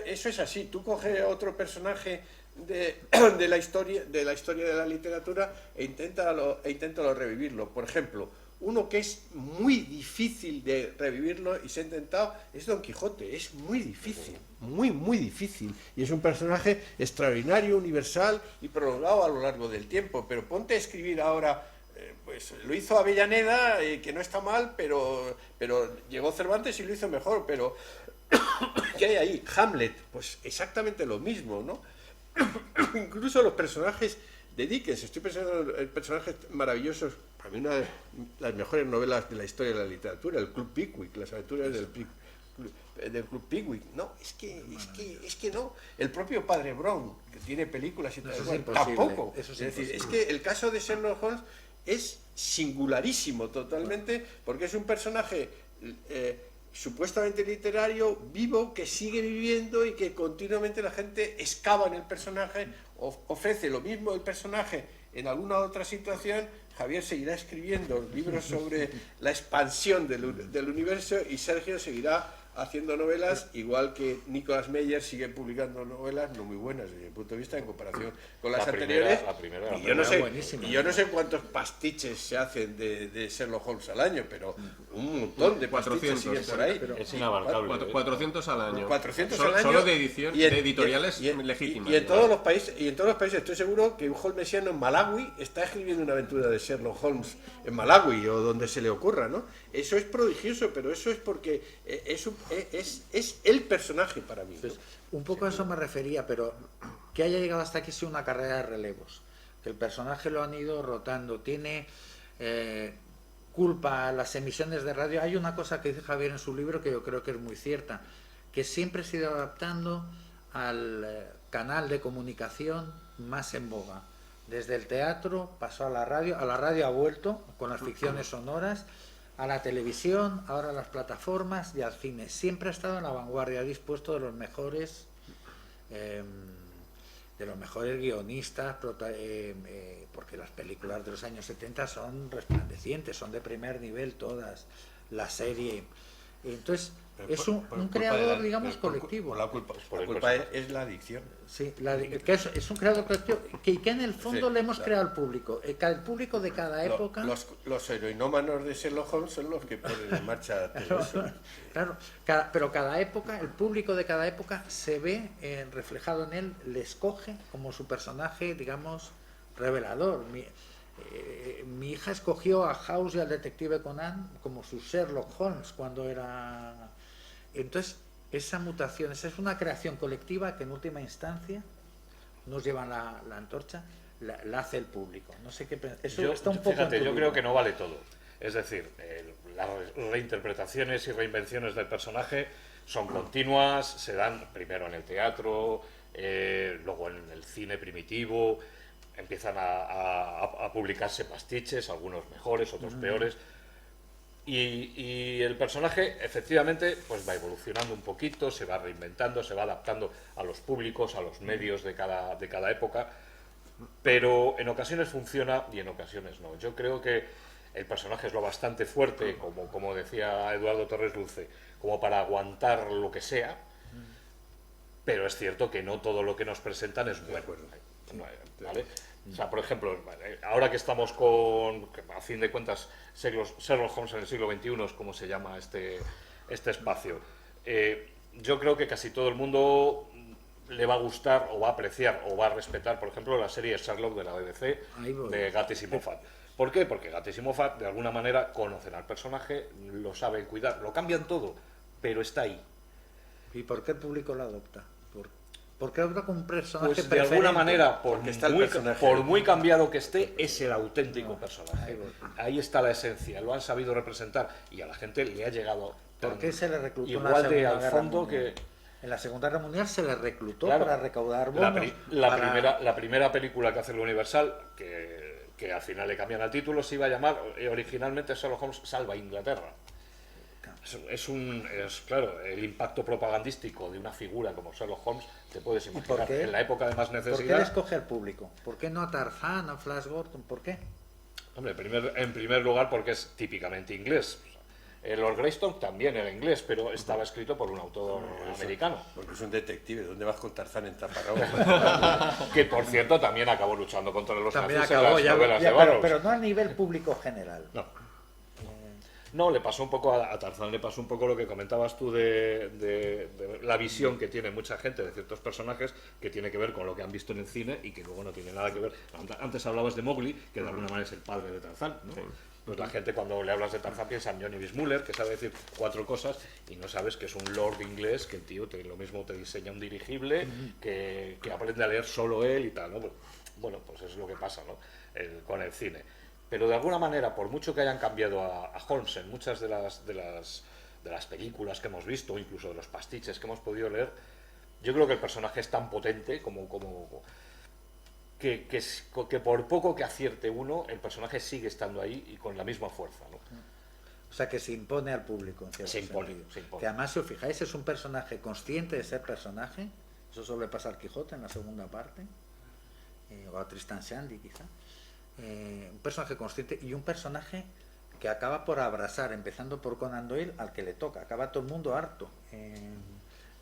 es así. Tú coges otro personaje de la historia de la literatura e inténtalo revivirlo. Por ejemplo, uno que es muy difícil de revivirlo y se ha intentado es Don Quijote. Es muy difícil, muy difícil, y es un personaje extraordinario, universal y prolongado a lo largo del tiempo. Pero ponte a escribir ahora, pues lo hizo Avellaneda, que no está mal, pero llegó Cervantes y lo hizo mejor. Pero ¿qué hay ahí? Hamlet, pues exactamente lo mismo, ¿no? Incluso los personajes de Dickens, estoy pensando en personajes maravillosos, para mí una de las mejores novelas de la historia de la literatura, el Club Pickwick, las aventuras del Club Pickwick. No, es que no. El propio Padre Brown, que tiene películas y tal, tampoco. Es decir, es que el caso de Sherlock Holmes es singularísimo totalmente, porque es un personaje supuestamente literario, vivo, que sigue viviendo y que continuamente la gente excava en el personaje, ofrece lo mismo el personaje en alguna otra situación. Javier seguirá escribiendo libros sobre la expansión del universo y Sergio seguirá haciendo novelas, igual que Nicholas Meyer sigue publicando novelas no muy buenas desde mi punto de vista en comparación con las anteriores. Y yo no sé cuántos pastiches se hacen de Sherlock Holmes al año, pero un montón de pastiches siguen por ahí. Es inabarcable. 400 al año. 400 al año. Solo de edición, de editoriales legítimas. Y en todos los países estoy seguro que un holmesiano en Malawi está escribiendo una aventura de Sherlock Holmes en Malawi o donde se le ocurra, ¿no? Eso es prodigioso, pero eso es porque es el personaje para mí, ¿no? Pues, un poco a eso me refería, pero que haya llegado hasta aquí ha sido una carrera de relevos, que el personaje lo han ido rotando, tiene culpa a las emisiones de radio. Hay una cosa que dice Javier en su libro que yo creo que es muy cierta, que siempre se ha ido adaptando al canal de comunicación más en boga. Desde el teatro pasó a la radio ha vuelto con las ficciones sonoras, a la televisión, ahora a las plataformas y al cine. Siempre ha estado en la vanguardia, ha dispuesto de los mejores guionistas, porque las películas de los años 70 son resplandecientes, son de primer nivel todas. La serie Entonces, Pero es un culpa creador, de digamos, pero colectivo. Por la culpa, Por la el culpa personaje. es la adicción. Sí, que es un creador colectivo que en el fondo Sí, le hemos claro. creado al público. El público de cada época... Los heroinómanos de Sherlock Holmes son los que ponen en marcha todo eso. Claro, pero cada época, el público de cada época se ve reflejado en él, le escoge como su personaje, digamos, revelador. Mi hija escogió a House y al detective Conan como su Sherlock Holmes cuando era... Entonces, esa mutación, esa es una creación colectiva que en última instancia nos lleva la antorcha, la hace el público. No sé qué eso está un poco Fíjate, en tu yo creo libro. que no vale todo. Es decir, las reinterpretaciones y reinvenciones del personaje son continuas, se dan primero en el teatro, luego en el cine primitivo, empiezan a publicarse pastiches, algunos mejores, otros peores. Y el personaje efectivamente pues va evolucionando un poquito, se va reinventando, se va adaptando a los públicos, a los medios de cada época, pero en ocasiones funciona y en ocasiones no. Yo creo que el personaje es lo bastante fuerte, como decía Eduardo Torres Dulce, como para aguantar lo que sea, pero es cierto que no todo lo que nos presentan es bueno. ¿Vale? O sea, por ejemplo, ahora que estamos con, a fin de cuentas, Sherlock Holmes en el siglo XXI es como se llama este espacio, yo creo que casi todo el mundo le va a gustar o va a apreciar o va a respetar, por ejemplo, la serie Sherlock de la BBC de Gatiss y Moffat. ¿Por qué? Porque Gatiss y Moffat, de alguna manera, conocen al personaje, lo saben cuidar, lo cambian todo, pero está ahí. ¿Y por qué el público lo adopta? ¿Por qué adopta como un personaje Pues de preferente? alguna manera, Porque está el personaje. por muy cambiado que esté, es el auténtico personaje. Ahí está la esencia, lo han sabido representar y a la gente le ha llegado ¿Por qué se le reclutó en la igual de Segunda al Guerra fondo Mundial? que... En la Segunda Guerra Mundial se le reclutó Claro, para recaudar bonos. la primera película que hace la Universal, que al final le cambian el título, se iba a llamar originalmente Sherlock Holmes Salva Inglaterra. Claro, el impacto propagandístico de una figura como Sherlock Holmes, te puedes imaginar, en la época de más ¿Por qué necesidad. le escoge al público? ¿Por qué no a Tarzán, a Flash Gordon? ¿Por qué? Hombre, en primer lugar porque es típicamente inglés. El Lord Greystone también era inglés, pero estaba escrito por un autor americano. Porque es un detective, ¿dónde vas con Tarzán en taparrabos? Que, por cierto, también acabó luchando contra los También nazis acabó, en las novelas de Burroughs. pero no a nivel público general. No, le pasó un poco a Tarzán, le pasó un poco lo que comentabas tú de la visión que tiene mucha gente de ciertos personajes, que tiene que ver con lo que han visto en el cine y que luego no tiene nada que ver. Antes hablabas de Mowgli, que de alguna manera es el padre de Tarzán, ¿no? Pues la gente cuando le hablas de Tarzán piensa en Johnny Weissmuller, que sabe decir 4 cosas y no sabes que es un lord inglés, que el tío lo mismo te diseña un dirigible, que aprende a leer solo él y tal, ¿no? Bueno, pues es lo que pasa, ¿no? Con el cine. Pero de alguna manera, por mucho que hayan cambiado a Holmes en muchas de las películas que hemos visto, incluso de los pastiches que hemos podido leer, yo creo que el personaje es tan potente que por poco que acierte uno, el personaje sigue estando ahí y con la misma fuerza, ¿no? O sea, que se impone al público, en cierto Se impone, sentido. se impone. Que además, si os fijáis, es un personaje consciente de ser personaje. Eso solo le pasa al Quijote en la segunda parte. O a Tristan Shandy, quizá. Un personaje consciente y un personaje que acaba por abrazar, empezando por Conan Doyle, al que le toca. Acaba todo el mundo harto.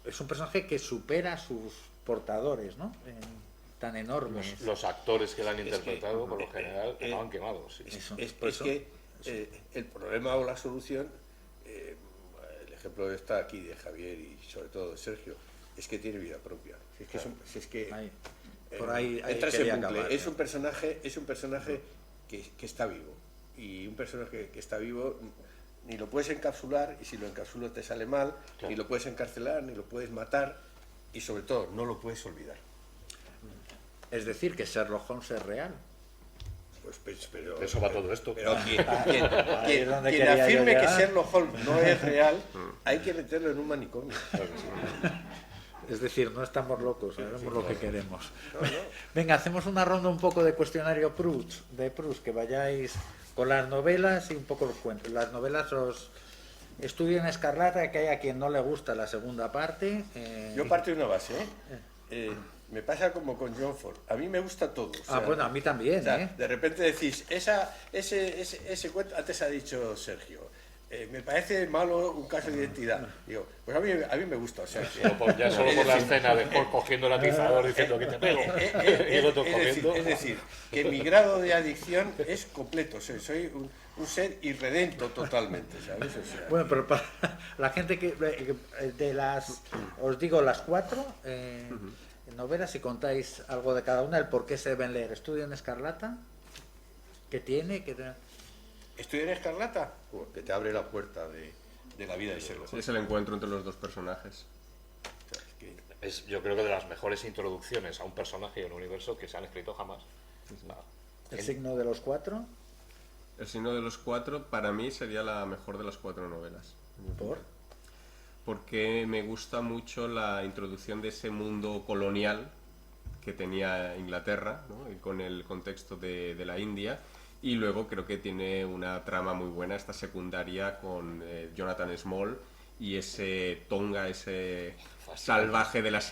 Es un personaje que supera a sus portadores, ¿no? Tan enormes. Los actores que lo han interpretado, por lo general, acaban quemados. Sí. Por eso- El problema o la solución, el ejemplo está aquí de Javier y sobre todo de Sergio, es que tiene vida propia. Ahí. Por ahí entra ese quería bucle. acabar, Es un personaje que está vivo. Y un personaje que está vivo ni lo puedes encapsular, y si lo encapsulas te sale mal, Claro. ni lo puedes encarcelar, ni lo puedes matar, y sobre todo no lo puedes olvidar. Es decir, que Sherlock Holmes es real. Pero, De eso va todo esto. Pero quien Ahí es donde quería yo afirme que llegar. Sherlock Holmes no es real, hay que meterlo en un manicomio. Es decir, no estamos locos, sabemos lo que queremos. Venga, hacemos una ronda un poco de cuestionario Proust, que vayáis con las novelas y un poco los cuentos. Las novelas os Estudio en Escarlata, que hay a quien no le gusta la segunda parte. Yo parto de una base, me pasa como con John Ford. A mí me gusta todo. O sea, bueno, a mí también, o sea, de repente decís, ese cuento, antes ha dicho Sergio, me parece malo un caso de identidad. Digo, pues a mí me gusta, o sea, Solo por la escena de Hulk cogiendo el atizador diciendo que te pego y el otro corriendo. es decir, que mi grado de adicción es completo, o sea, soy un ser irredento totalmente, ¿sabes? O sea, Bueno, pero para la gente que de las, os digo las 4 novelas, si contáis algo de cada una, el por qué se deben leer. Estudio en Escarlata, ¿qué tiene? ¿Estudiar en Escarlata? Que te abre la puerta de la vida de Sherlock Sí, Holmes. es el encuentro entre los dos personajes. O sea, es que Es, yo creo que de las mejores introducciones a un personaje y a un universo que se han escrito jamás. El signo de los 4, El signo de los 4 para mí sería la mejor de las 4 novelas. ¿por? Porque me gusta mucho la introducción de ese mundo colonial que tenía Inglaterra, ¿no? Y con el contexto de la India, y luego creo que tiene una trama muy buena, esta secundaria con Jonathan Small y ese Tonga, ese salvaje de las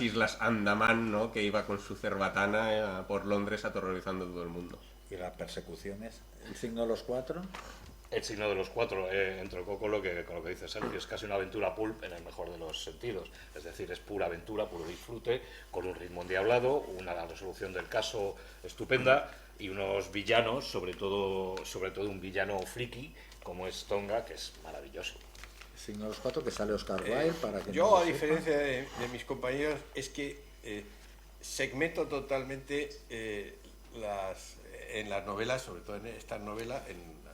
islas Andaman, ¿no? Que iba con su cerbatana por Londres aterrorizando a todo el mundo. Y las persecuciones. El signo de los 4, El signo de los 4, entro con lo que dice Sergio, es casi una aventura pulp en el mejor de los sentidos. Es decir, es pura aventura, puro disfrute, con un ritmo endiablado, una resolución del caso estupenda y unos villanos, sobre todo un villano friki como es Tonga, que es maravilloso. el signo de los 4 que sale Oscar Wilde, para que yo, no lo a sepa. diferencia de mis compañeros, es que segmento totalmente en las novelas, sobre todo en esta novela, en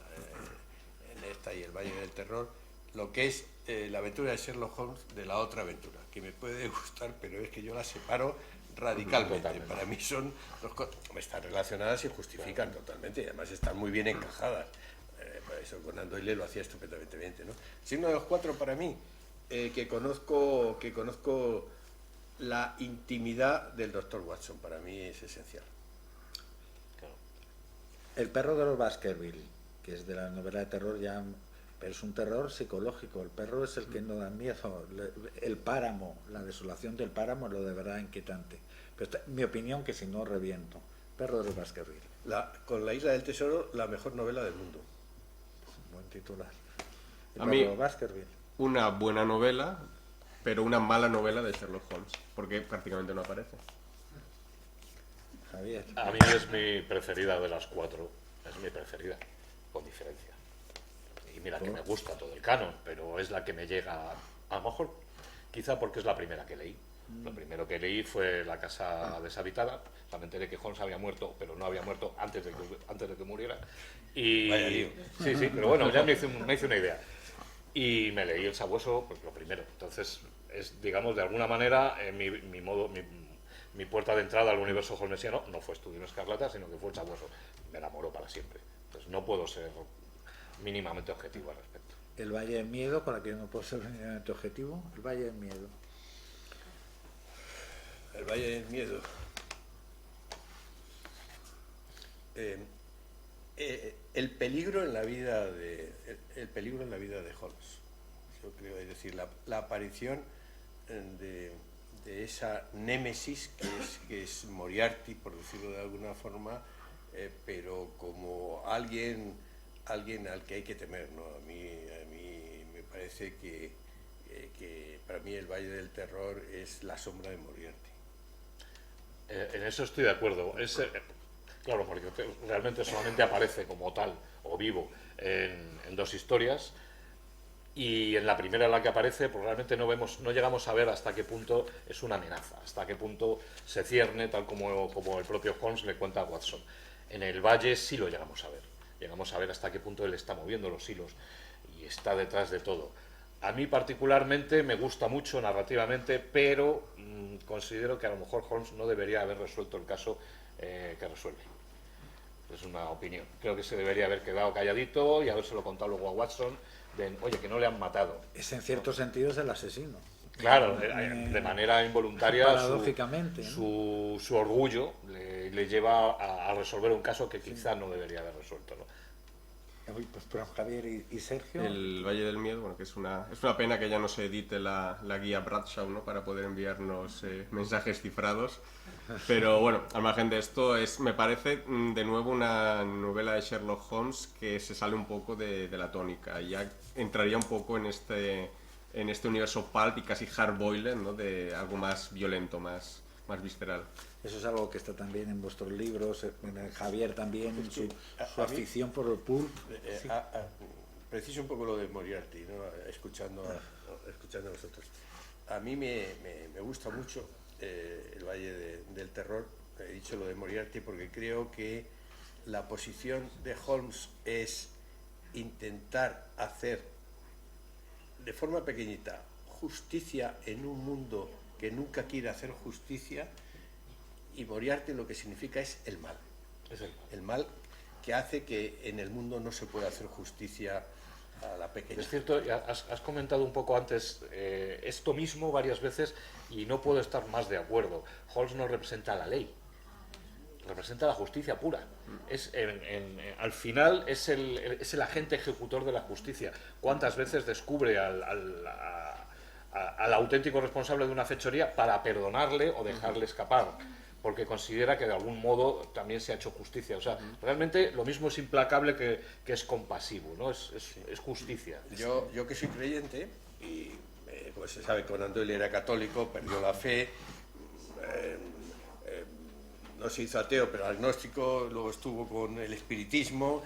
esta y El Valle del Terror, lo que es la aventura de Sherlock Holmes de la otra aventura, que me puede gustar, pero es que yo la separo radicalmente. Totalmente. Para mí son dos cosas, están relacionadas y justifican totalmente, y además están muy bien encajadas. Por eso Conan Doyle lo hacía estupendamente bien, ¿no? Signo de los 4 para mí, que conozco la intimidad del Dr. Watson, para mí es esencial. Claro. El perro de los Baskerville, que es de la novela de terror ya, pero es un terror psicológico. El perro es el que no da miedo. El páramo, la desolación del páramo es lo de verdad inquietante. Pero mi opinión, que si no reviento. Perro de los Baskerville, Con La Isla del Tesoro, la mejor novela del mundo. es un buen titular. El A perro mí- de los Baskerville. Una buena novela, pero una mala novela de Sherlock Holmes, porque prácticamente no aparece. Javier. A mí es mi preferida de las 4, es mi preferida, con diferencia. Y mira que me gusta todo el canon, pero es la que me llega, a lo mejor, quizá porque es la primera que leí. Lo primero que leí fue La casa deshabitada. O sea, me enteré que Holmes había muerto, pero no había muerto antes de que muriera. Y Vaya lío. sí, pero bueno, ya me hice una idea. Y me leí El sabueso, pues lo primero. Entonces, es, digamos, de alguna manera, mi puerta de entrada al universo holmesiano no fue Estudio en Escarlata, sino que fue El sabueso. Me enamoró para siempre. Entonces, no puedo ser mínimamente objetivo al respecto. El Valle del Miedo, para que no puedo ser mínimamente objetivo. El Valle del Miedo. El Valle del Miedo. El peligro en la vida de Holmes. Yo creo, es decir, la aparición de esa némesis que es Moriarty, por decirlo de alguna forma, pero como alguien al que hay que temer, ¿no? A mí me parece que para mí El Valle del Terror es la sombra de Moriarty. En eso estoy de acuerdo. Claro, porque realmente solamente aparece como tal o vivo en 2 historias, y en la primera en la que aparece pues realmente no llegamos a ver hasta qué punto es una amenaza, hasta qué punto se cierne, tal como el propio Holmes le cuenta a Watson. En el Valle sí lo llegamos a ver hasta qué punto él está moviendo los hilos y está detrás de todo. A mí particularmente me gusta mucho narrativamente, pero considero que a lo mejor Holmes no debería haber resuelto el caso que resuelve. Es una opinión. Creo que se debería haber quedado calladito y habérselo contado luego a Watson, oye, que no le han matado. Es en cierto sentido es el asesino. Claro, de manera involuntaria Paradójicamente, ¿no? su orgullo le lleva a resolver un caso que quizá no debería haber resuelto, ¿no? Pero Javier y Sergio. El Valle del Miedo, bueno, que es una pena que ya no se edite la guía Bradshaw, ¿no? Para poder enviarnos mensajes cifrados. Pero bueno, al margen de esto, me parece de nuevo una novela de Sherlock Holmes que se sale un poco de la tónica. Ya entraría un poco en este universo pulp y casi hard-boiled, ¿no? De algo más violento, más visceral. Eso es algo que está también en vuestros libros, en Javier también, en su afición por el pulp. Preciso un poco lo de Moriarty, ¿no? escuchando a vosotros. A mí me gusta mucho el Valle del Terror. He dicho lo de Moriarty porque creo que la posición de Holmes es intentar hacer de forma pequeñita justicia en un mundo que nunca quiere hacer justicia, y Moriarty lo que significa es el mal. Es el mal que hace que en el mundo no se pueda hacer justicia a la pequeña. Es cierto, has comentado un poco antes esto mismo varias veces y no puedo estar más de acuerdo. Holmes no representa la ley, representa la justicia pura. Al final es el agente ejecutor de la justicia. ¿Cuántas veces descubre al auténtico responsable de una fechoría para perdonarle o dejarle escapar? Porque considera que de algún modo también se ha hecho justicia. O sea, realmente lo mismo es implacable que es compasivo, ¿no? Es justicia. Yo que soy creyente, y pues se sabe que Conan Doyle era católico, perdió la fe, no se hizo ateo, pero agnóstico, luego estuvo con el espiritismo,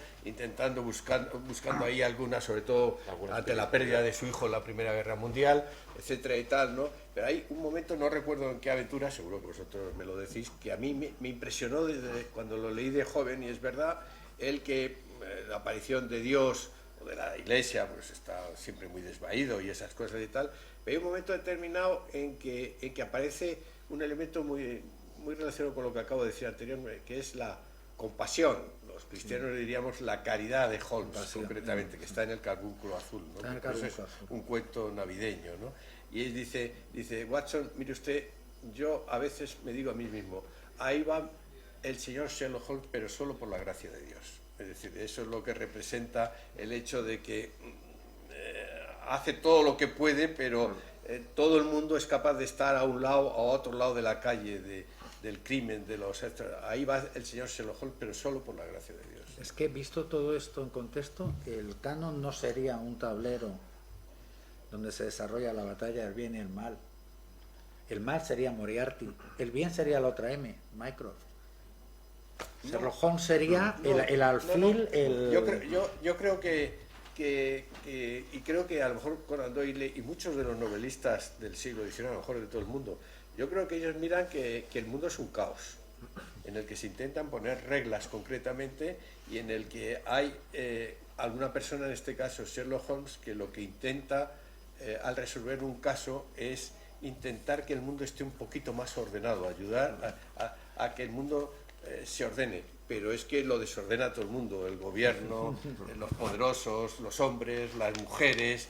buscando ahí alguna, sobre todo ante la pérdida de su hijo en la Primera Guerra Mundial, etcétera y tal, ¿no? Pero hay un momento, no recuerdo en qué aventura, seguro que vosotros me lo decís, que a mí me impresionó desde cuando lo leí de joven, y es verdad, la aparición de Dios o de la Iglesia, pues está siempre muy desvaído y esas cosas y tal, pero hay un momento determinado en que aparece un elemento muy relacionado con lo que acabo de decir anteriormente, que es la compasión. Los cristianos diríamos la caridad de Holmes, concretamente, que está en el Carbúnculo Azul, ¿no? Es un cuento navideño, ¿no? Y él dice, Watson, mire usted, yo a veces me digo a mí mismo, ahí va el señor Sherlock Holmes, pero solo por la gracia de Dios. Es decir, eso es lo que representa el hecho de que hace todo lo que puede, pero todo el mundo es capaz de estar a un lado o a otro lado de la calle del crimen, ahí va el señor Sherlock Holmes, pero solo por la gracia de Dios. Es que visto todo esto en contexto, el canon no sería un tablero donde se desarrolla la batalla del bien y el mal. El mal sería Moriarty, el bien sería la otra M, Mycroft. Sherlock Holmes sería el alfil, el... Yo creo y creo que a lo mejor Conan Doyle y muchos de los novelistas del siglo XIX, a lo mejor de todo el mundo, yo creo que ellos miran que el mundo es un caos, en el que se intentan poner reglas concretamente, y en el que hay alguna persona, en este caso Sherlock Holmes, que lo que intenta al resolver un caso es intentar que el mundo esté un poquito más ordenado, ayudar a que el mundo se ordene. Pero es que lo desordena todo el mundo, el gobierno, los poderosos, los hombres, las mujeres,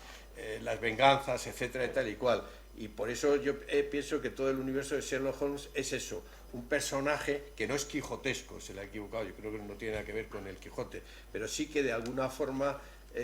las venganzas, etcétera, y tal y cual. Y por eso yo pienso que todo el universo de Sherlock Holmes es eso, un personaje que no es quijotesco, se le ha equivocado, yo creo que no tiene nada que ver con el Quijote, pero sí que de alguna forma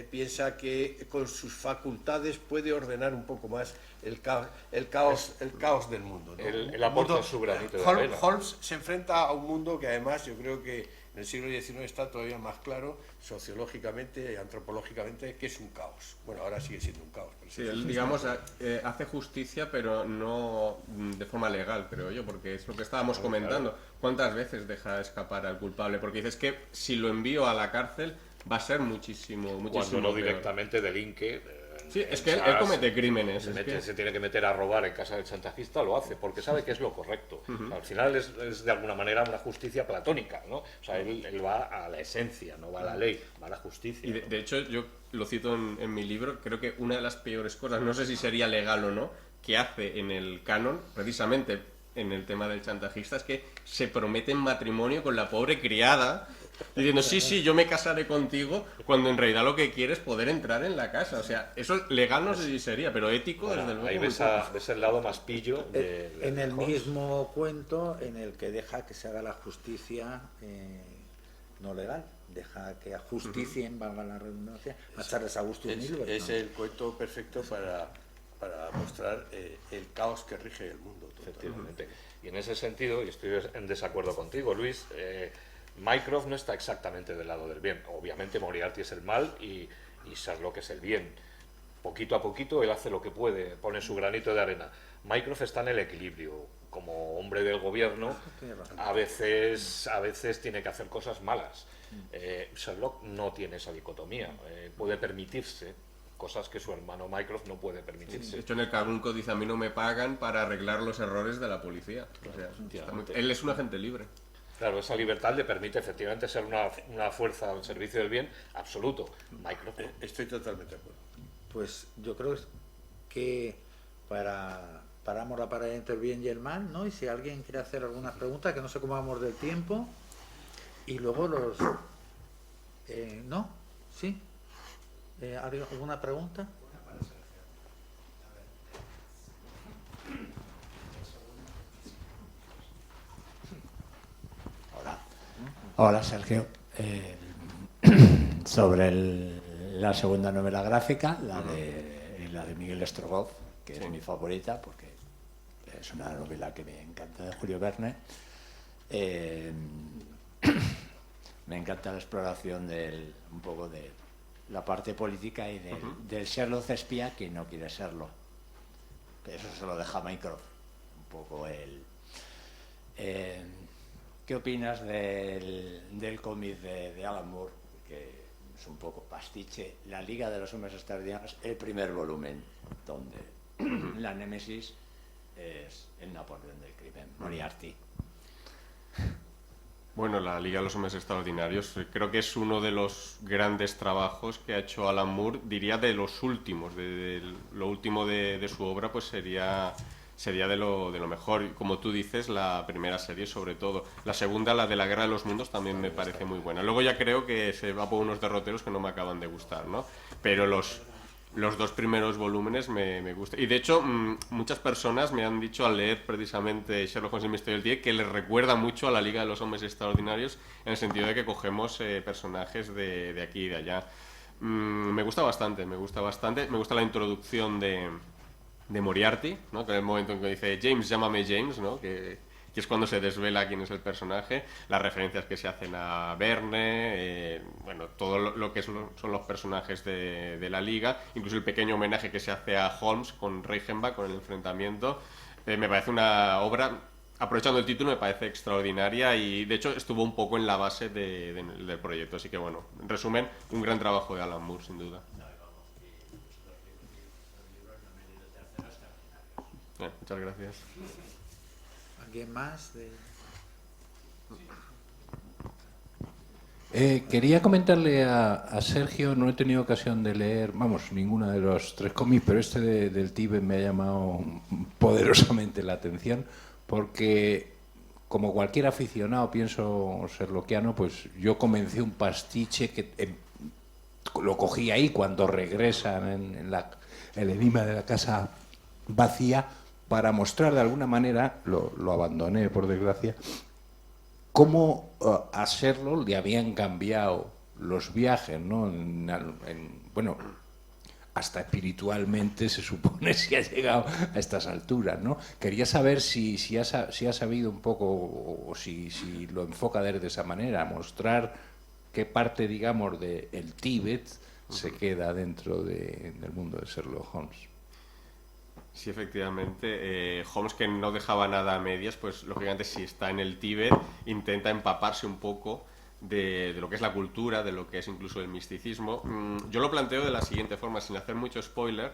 piensa que con sus facultades puede ordenar un poco más el caos del mundo, ¿no? El aporte de su granito de arena. Holmes se enfrenta a un mundo que además yo creo que en el siglo XIX está todavía más claro, sociológicamente y antropológicamente, que es un caos. Bueno, ahora sigue siendo un caos. Pero sí, él, digamos, hace justicia, pero no de forma legal, creo yo, porque es lo que estábamos comentando. ¿Cuántas veces deja escapar al culpable? Porque dices que si lo envío a la cárcel va a ser muchísimo cuando no peor. Directamente delinque. Sí, es que él comete crímenes. Se tiene que meter a robar en casa del chantajista, lo hace, porque sabe que es lo correcto. Al final es de alguna manera una justicia platónica, ¿no? O sea, él va a la esencia, no va a la ley, va a la justicia. Y de hecho, yo lo cito en mi libro, creo que una de las peores cosas, no sé si sería legal o no, que hace en el canon, precisamente en el tema del chantajista, es que se promete matrimonio con la pobre criada, diciendo, sí, yo me casaré contigo, cuando en realidad lo que quiere es poder entrar en la casa. O sea, eso legal no sé si sería, pero ético, bueno, desde luego. Ahí ves el lado más pillo en el mismo cuento en el que deja que se haga la justicia no legal. deja que ajusticien, valga la redundancia, a Charles Augustus Milberg. Es el cuento perfecto para mostrar el caos que rige el mundo. Efectivamente. Y en ese sentido, y estoy en desacuerdo contigo, Luis, Mycroft no está exactamente del lado del bien. Obviamente Moriarty es el mal y Sherlock es el bien. Poquito a poquito él hace lo que puede, pone su granito de arena. Mycroft está en el equilibrio. Como hombre del gobierno, a veces tiene que hacer cosas malas. Sherlock no tiene esa dicotomía. Puede permitirse cosas que su hermano Mycroft no puede permitirse. De hecho, en el Carbunco dice: a mí no me pagan para arreglar los errores de la policía. O sea, él es un agente libre. Claro, esa libertad le permite efectivamente ser una fuerza al servicio del bien absoluto. Mycroft. Estoy totalmente de acuerdo. Pues yo creo que paramos la parada entre el bien y el mal, ¿no? Y si alguien quiere hacer algunas preguntas, que no sé cómo vamos del tiempo, y luego los... ¿No? ¿Sí? ¿Alguna pregunta? Hola, Sergio. Sobre la segunda novela gráfica, la de Miguel Strogoff, que es mi favorita porque es una novela que me encanta, de Julio Verne. Me encanta la exploración un poco de la parte política y del Sherlock espía que no quiere serlo. Eso se lo deja Mycroft, un poco él. ¿Qué opinas del cómic de Alan Moore, que es un poco pastiche, La Liga de los Hombres Extraordinarios, el primer volumen, donde la némesis es el Napoleón del crimen, Moriarty? Bueno, la Liga de los Hombres Extraordinarios creo que es uno de los grandes trabajos que ha hecho Alan Moore, diría de los últimos, lo último de su obra, pues sería de lo mejor. Y como tú dices, la primera serie sobre todo. La segunda, la de la Guerra de los Mundos, también me parece muy buena. Luego ya creo que se va por unos derroteros que no me acaban de gustar, ¿no? Pero los dos primeros volúmenes me gustan. Y de hecho, muchas personas me han dicho al leer precisamente Sherlock Holmes y el Misterio del Día que les recuerda mucho a la Liga de los Hombres Extraordinarios, en el sentido de que cogemos personajes de aquí y de allá. Me gusta bastante. Me gusta la introducción de Moriarty, ¿no? Que es el momento en que dice James, llámame James, ¿no? Que es cuando se desvela quién es el personaje, las referencias que se hacen a Verne, bueno, todo lo que son los personajes de la Liga, incluso el pequeño homenaje que se hace a Holmes con Reichenbach, con el enfrentamiento. Me parece una obra, aprovechando el título, me parece extraordinaria y de hecho estuvo un poco en la base del proyecto, así que bueno, en resumen, un gran trabajo de Alan Moore, sin duda. Muchas gracias. ¿Alguien más? Quería comentarle a Sergio, no he tenido ocasión de leer, ninguna de los tres cómics, pero este del Tíbet me ha llamado poderosamente la atención, porque como cualquier aficionado, pienso sherlockiano, pues yo comencé un pastiche que lo cogí ahí cuando regresan en el enigma de la casa vacía, para mostrar de alguna manera, lo abandoné por desgracia, cómo a Sherlock le habían cambiado los viajes, ¿no? Bueno, hasta espiritualmente se supone si ha llegado a estas alturas, ¿no? Quería saber si ha sabido un poco, o si lo enfoca de esa manera, mostrar qué parte, digamos, del Tíbet se queda dentro del mundo de Sherlock Holmes. Sí, efectivamente. Holmes, que no dejaba nada a medias, pues lógicamente si está en el Tíbet intenta empaparse un poco de lo que es la cultura, de lo que es incluso el misticismo. Yo lo planteo de la siguiente forma, sin hacer mucho spoiler.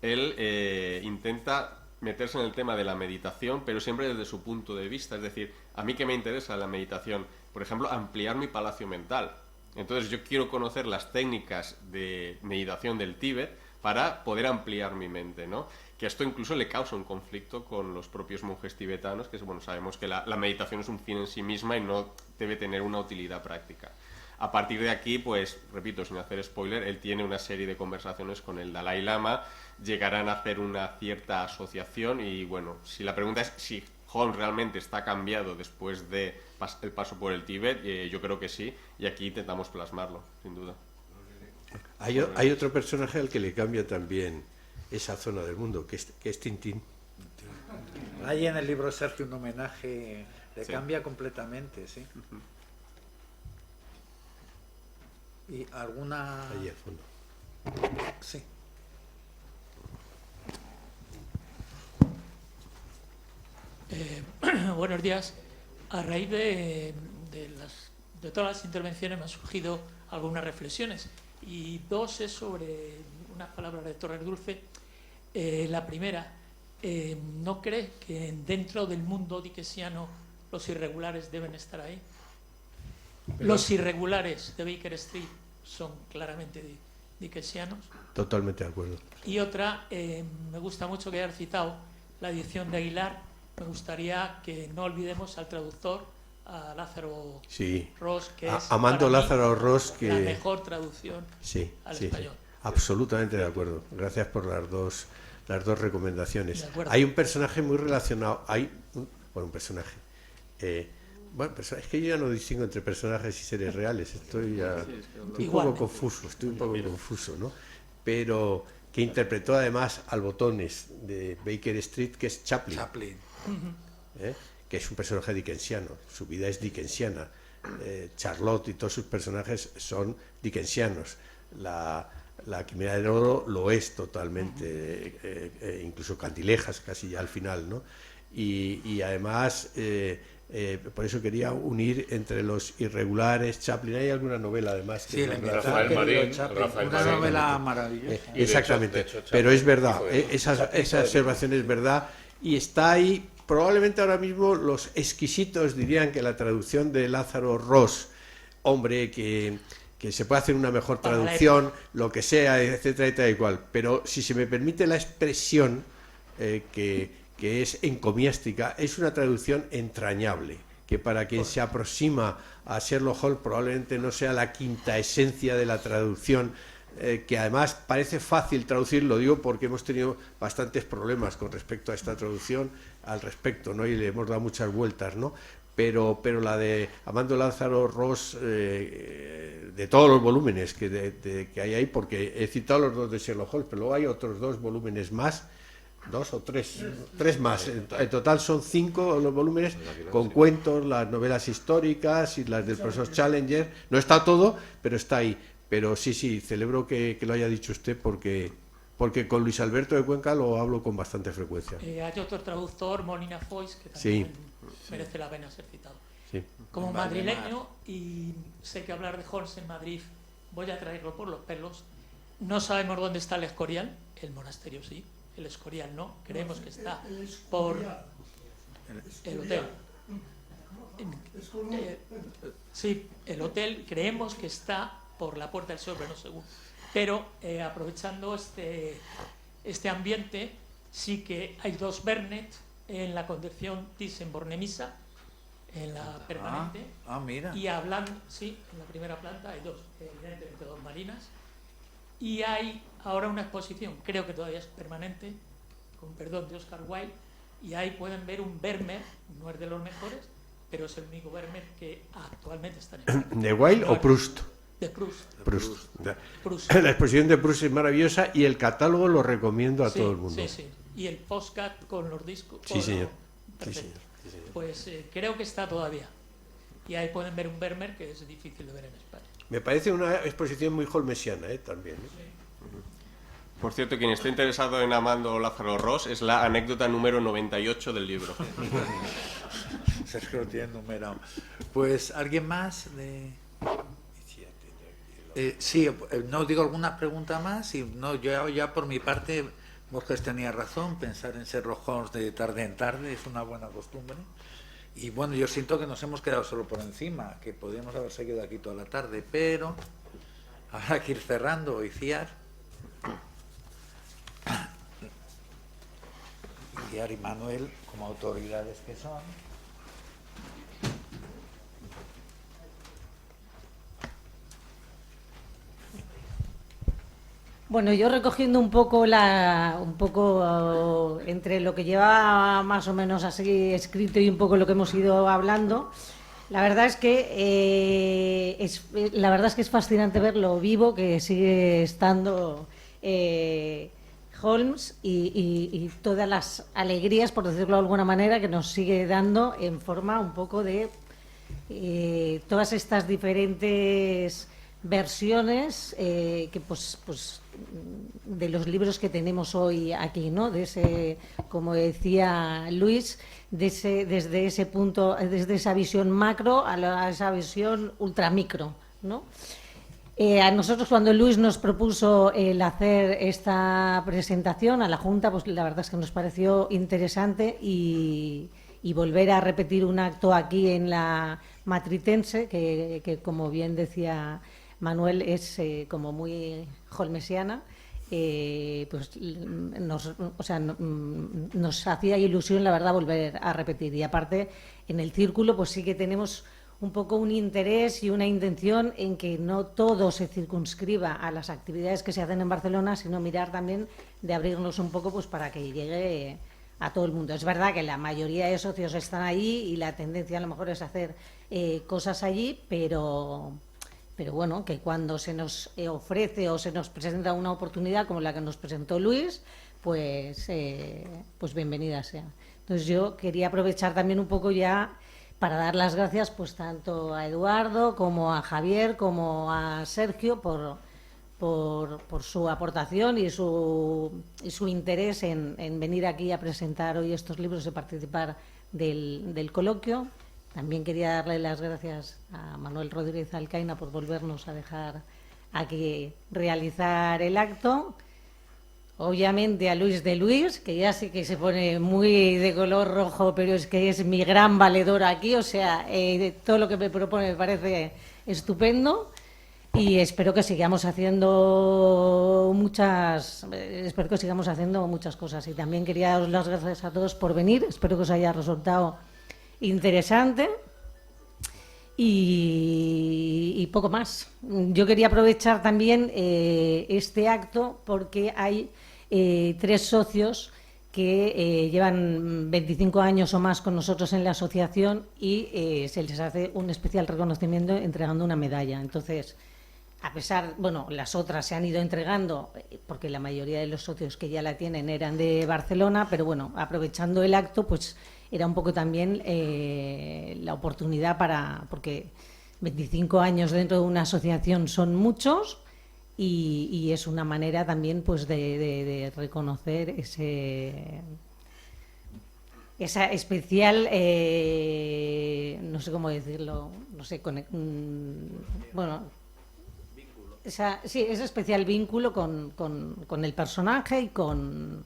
Él intenta meterse en el tema de la meditación, pero siempre desde su punto de vista. Es decir, a mí que me interesa la meditación, por ejemplo, ampliar mi palacio mental. Entonces yo quiero conocer las técnicas de meditación del Tíbet para poder ampliar mi mente, ¿no? Que esto incluso le causa un conflicto con los propios monjes tibetanos, que bueno, sabemos que la meditación es un fin en sí misma y no debe tener una utilidad práctica. A partir de aquí, pues, repito, sin hacer spoiler, él tiene una serie de conversaciones con el Dalai Lama, llegarán a hacer una cierta asociación y, bueno, si la pregunta es si Holmes realmente está cambiado después de el paso por el Tíbet, yo creo que sí, y aquí intentamos plasmarlo, sin duda. Hay otro personaje al que le cambia también esa zona del mundo, que es Tintín. Hay en el libro de Sergio un homenaje, le Sí. cambia completamente, sí. ¿Y alguna...? Ahí al fondo. Sí. Buenos días. A raíz de todas las intervenciones me han surgido algunas reflexiones y dos es sobre unas palabras de Torres Dulce. La primera, ¿no cree que dentro del mundo dickesiano los irregulares deben estar ahí? Los irregulares de Baker Street son claramente dickesianos. Totalmente de acuerdo. Y otra, me gusta mucho que hayas citado la edición de Aguilar. Me gustaría que no olvidemos al traductor, a Lázaro Sí. Ross, que es Amando para mí Lázaro Ross, que la mejor traducción sí, al sí, español. sí. Absolutamente de acuerdo. Gracias por las dos recomendaciones. De acuerdo. Hay un personaje muy relacionado. Un personaje. Es que yo ya no distingo entre personajes y seres reales. Estoy un poco Igualmente. confuso, ¿no? Pero que interpretó además al Botones de Baker Street, que es Chaplin. Que es un personaje dickensiano, su vida es dickensiana. Charlotte y todos sus personajes son dickensianos. La Quimera del Oro lo es totalmente, incluso Candilejas casi ya al final, ¿no? Y además, por eso quería unir entre los irregulares, Chaplin. Hay alguna novela además que Sí, nos la relata- Rafael Marín, una novela maravillosa. Y de Exactamente, hecho, Chaplin pero es verdad, hizo esa observación es verdad y está ahí. Probablemente ahora mismo los exquisitos dirían que la traducción de Lázaro Ross, hombre, que se puede hacer una mejor Para la traducción, lo que sea, etcétera, y tal y cual. Pero si se me permite la expresión que es encomiástica, es una traducción entrañable, que para quien se aproxima a Sherlock Holmes probablemente no sea la quinta esencia de la traducción, que además parece fácil traducir, lo digo porque hemos tenido bastantes problemas con respecto a esta traducción al respecto, ¿no? Y le hemos dado muchas vueltas, ¿no? Pero la de Amando Lázaro Ross, de todos los volúmenes que hay ahí, porque he citado los dos de Sherlock Holmes, pero luego hay otros dos volúmenes más, dos o tres más. En total son 5 los volúmenes, con cuentos, las novelas históricas y las del profesor Challenger. No está todo, pero está ahí. Pero sí, celebro que lo haya dicho usted porque con Luis Alberto de Cuenca lo hablo con bastante frecuencia. Hay otro traductor, Molina Foix, que Sí. también merece la pena ser citado. Sí. Como madrileño, y sé que hablar de Holmes en Madrid, voy a traerlo por los pelos. No sabemos dónde está el Escorial, el monasterio sí, el Escorial no, creemos que está por el hotel. Sí, el hotel creemos que está por la Puerta del Sol, pero no seguro. Pero aprovechando este ambiente, sí que hay 2 Bernet en la Concepción Thyssen-Bornemisza, en la permanente. Mira. Y hablando, sí, en la primera planta hay 2, evidentemente 2 marinas. Y hay ahora una exposición, creo que todavía es permanente, con perdón de Oscar Wilde, y ahí pueden ver un Vermeer, no es de los mejores, pero es el único Vermeer que actualmente está en el ¿De Wilde o Proust? De Proust. Proust. La exposición de Proust es maravillosa y el catálogo lo recomiendo a todo el mundo. Sí. Y el postcat con los discos. Sí, señor. Perfecto. Pues creo que está todavía. Y ahí pueden ver un Vermeer que es difícil de ver en España. Me parece una exposición muy holmesiana, también. Por cierto, quien esté interesado en Amando Lázaro Ross es la anécdota número 98 del libro. Sergio lo tiene numerado. Pues, ¿alguien más? No digo alguna pregunta más. Y no, yo ya por mi parte, Borges tenía razón, pensar en Sherlock Holmes de tarde en tarde es una buena costumbre. Y bueno, yo siento que nos hemos quedado solo por encima, que podríamos haber seguido aquí toda la tarde, pero habrá que ir cerrando y Ciar y Manuel, como autoridades que son. Bueno, yo recogiendo un poco entre lo que lleva más o menos así escrito y un poco lo que hemos ido hablando, la verdad es que es fascinante ver lo vivo que sigue estando Holmes y todas las alegrías, por decirlo de alguna manera, que nos sigue dando en forma un poco de todas estas diferentes versiones que pues de los libros que tenemos hoy aquí, ¿no? De ese, como decía Luis, desde ese punto, desde esa visión macro a esa visión ultramicro, ¿no? A nosotros, cuando Luis nos propuso el hacer esta presentación a la Junta, pues la verdad es que nos pareció interesante y volver a repetir un acto aquí en la Matritense, que como bien decía Manuel, es como muy holmesiana, pues nos hacía ilusión, la verdad, volver a repetir. Y aparte, en el círculo, pues sí que tenemos un poco un interés y una intención en que no todo se circunscriba a las actividades que se hacen en Barcelona, sino mirar también de abrirnos un poco pues para que llegue a todo el mundo. Es verdad que la mayoría de socios están allí y la tendencia a lo mejor es hacer cosas allí, pero bueno, que cuando se nos ofrece o se nos presenta una oportunidad como la que nos presentó Luis, pues bienvenida sea. Entonces yo quería aprovechar también un poco ya para dar las gracias pues tanto a Eduardo como a Javier como a Sergio por su aportación y su interés en venir aquí a presentar hoy estos libros y participar del coloquio. También quería darle las gracias a Manuel Rodríguez Alcaina por volvernos a dejar aquí realizar el acto. Obviamente a Luis de Luis, que ya sé que se pone muy de color rojo, pero es que es mi gran valedor aquí, o sea, todo lo que me propone me parece estupendo. Y espero que sigamos haciendo muchas cosas. Y también quería daros las gracias a todos por venir. Espero que os haya resultado interesante. Y poco más. Yo quería aprovechar también este acto porque hay 3 socios que llevan 25 años o más con nosotros en la asociación y se les hace un especial reconocimiento entregando una medalla. Entonces, a pesar, bueno, las otras se han ido entregando porque la mayoría de los socios que ya la tienen eran de Barcelona, pero bueno, aprovechando el acto, pues era un poco también la oportunidad porque 25 años dentro de una asociación son muchos y es una manera también pues de reconocer esa especial, no sé cómo decirlo, no sé, ese especial vínculo con el personaje y con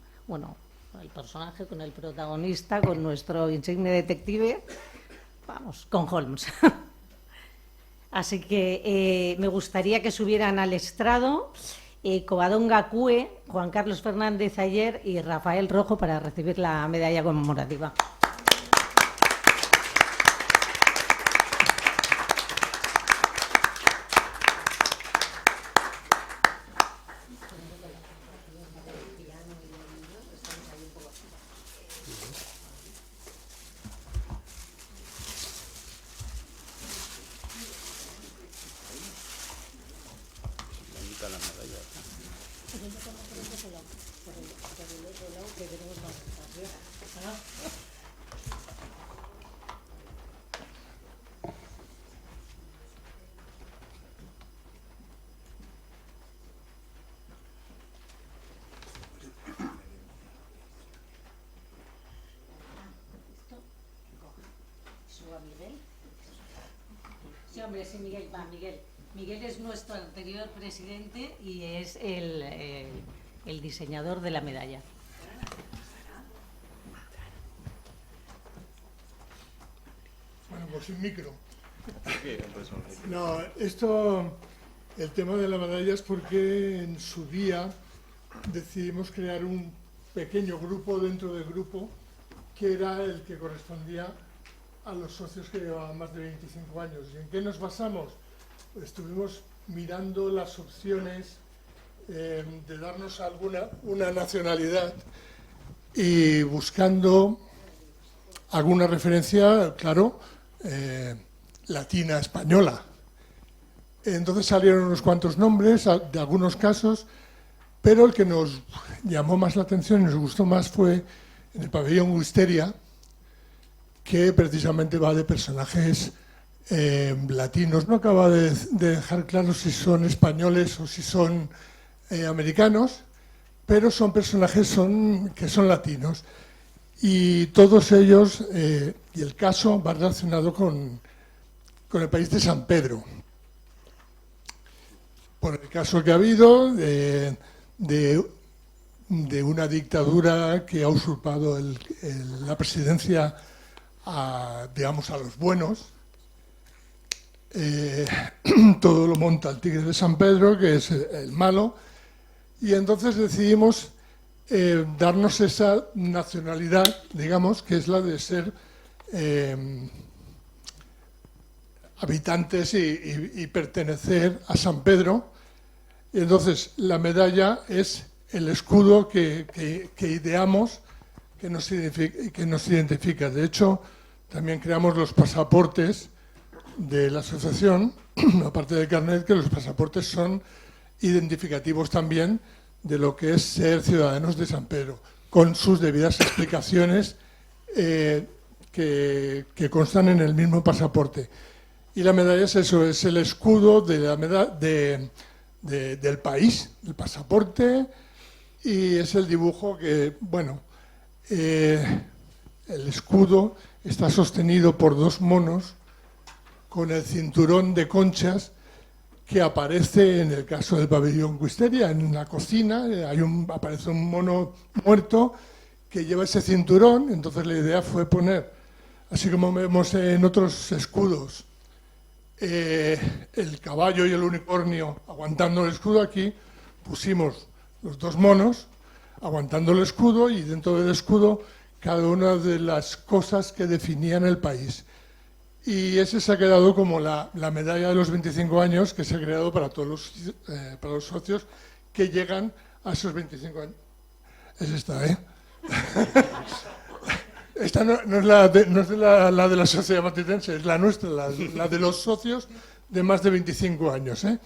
el protagonista, con nuestro insigne detective, con Holmes. Así que me gustaría que subieran al estrado Covadonga Cue, Juan Carlos Fernández Ayer y Rafael Rojo para recibir la medalla conmemorativa. Sí, hombre, sí, Miguel, va, Miguel. Miguel es nuestro anterior presidente y es el diseñador de la medalla. Bueno, pues sin micro. No, el tema de la medalla es porque en su día decidimos crear un pequeño grupo dentro del grupo que era el que correspondía a los socios que llevaban más de 25 años. ¿Y en qué nos basamos? Pues estuvimos mirando las opciones de darnos una nacionalidad y buscando alguna referencia, claro, latina, española. Entonces salieron unos cuantos nombres de algunos casos, pero el que nos llamó más la atención y nos gustó más fue en el pabellón Wisteria, que precisamente va de personajes latinos. No acaba de dejar claro si son españoles o si son americanos, pero son personajes que son latinos. Y todos ellos, y el caso va relacionado con el país de San Pedro. Por el caso que ha habido de una dictadura que ha usurpado la presidencia digamos, a los buenos. Todo lo monta el Tigre de San Pedro, que es el malo, y entonces decidimos darnos esa nacionalidad, digamos, que es la de ser habitantes y pertenecer a San Pedro. Y entonces la medalla es el escudo que ideamos, que nos identifica. De hecho, también creamos los pasaportes de la asociación, aparte del carnet, que los pasaportes son identificativos también de lo que es ser ciudadanos de San Pedro, con sus debidas explicaciones que constan en el mismo pasaporte. Y la medalla es eso, es el escudo de la del país, el pasaporte, y es el dibujo que, bueno, el escudo está sostenido por dos monos con el cinturón de conchas que aparece en el caso del pabellón Wisteria, en la cocina, aparece un mono muerto que lleva ese cinturón. Entonces la idea fue poner, así como vemos en otros escudos, el caballo y el unicornio aguantando el escudo. Aquí pusimos los dos monos aguantando el escudo y dentro del escudo cada una de las cosas que definían el país. Y ese se ha quedado como la medalla de los 25 años que se ha creado para todos los socios que llegan a esos 25 años. Es esta, ¿eh? Esta no es la de la sociedad matritense, es la nuestra, la de los socios de más de 25 años, ¿eh?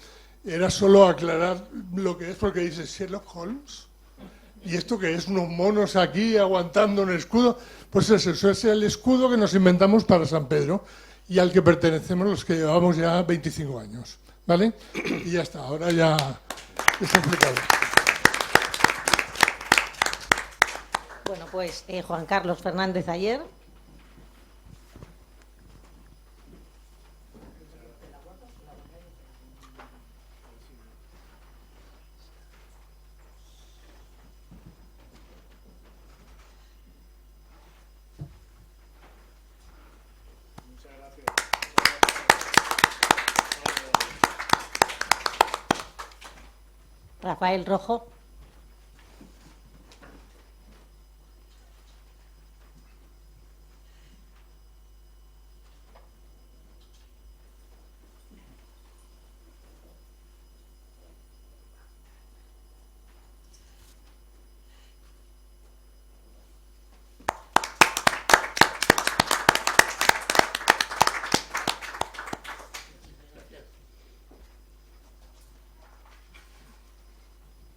Era solo aclarar lo que es, porque dice Sherlock Holmes, ¿y esto qué es? Unos monos aquí aguantando un escudo. Pues eso es el escudo que nos inventamos para San Pedro y al que pertenecemos los que llevamos ya 25 años, ¿vale? Y ya está, ahora ya está explicado. Bueno, pues Juan Carlos Fernández Ayer. Rafael Rojo.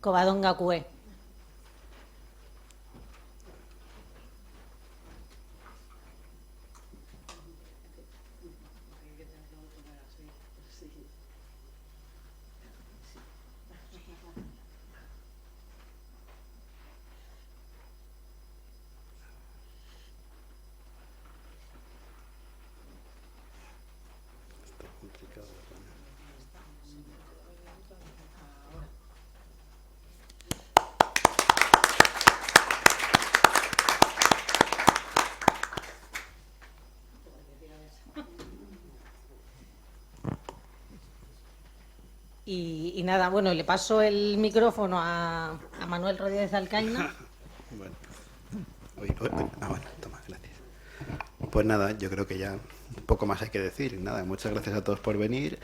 Covadonga Cue. Y nada, bueno, le paso el micrófono a Manuel Rodríguez Alcaina. Bueno. Bueno, toma, gracias. Pues nada, yo creo que ya poco más hay que decir. Nada, muchas gracias a todos por venir.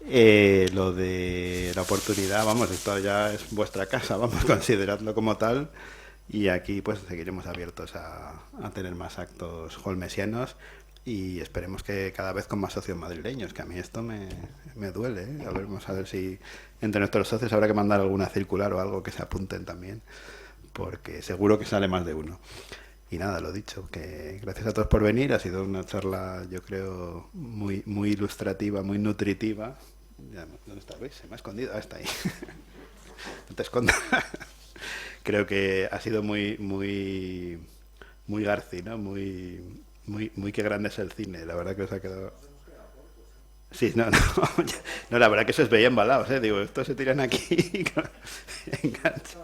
Lo de la oportunidad, vamos, esto ya es vuestra casa, vamos, consideradlo como tal. Y aquí pues seguiremos abiertos a tener más actos holmesianos y esperemos que cada vez con más socios madrileños, que a mí esto me duele, ¿eh? Vamos a ver si entre nuestros socios habrá que mandar alguna circular o algo que se apunten también, porque seguro que sale más de uno. Y nada, lo dicho, que gracias a todos por venir, ha sido una charla, yo creo, muy, muy ilustrativa, muy nutritiva. ¿Dónde está Luis? Se me ha escondido, está ahí. No te escondas. Creo que ha sido muy, muy, muy Garci, ¿no? Muy, muy, muy qué grande es el cine. La verdad que os ha quedado. Sí, no, no, la verdad que se os veía embalados, ¿eh? Digo, estos se tiran aquí. Engancha.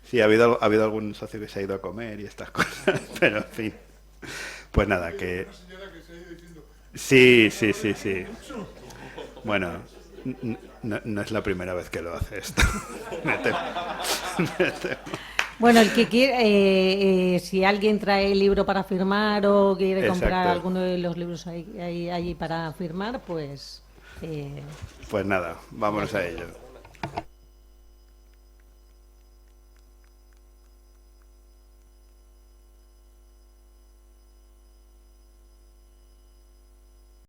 Sí, ha habido algún socio que se ha ido a comer y estas cosas, pero en fin. Pues nada, que. Sí. Bueno. No es la primera vez que lo hace esto. Bueno, el que quiere, si alguien trae el libro para firmar o quiere comprar Exacto. alguno de los libros ahí para firmar, pues... Pues nada, vámonos a ello.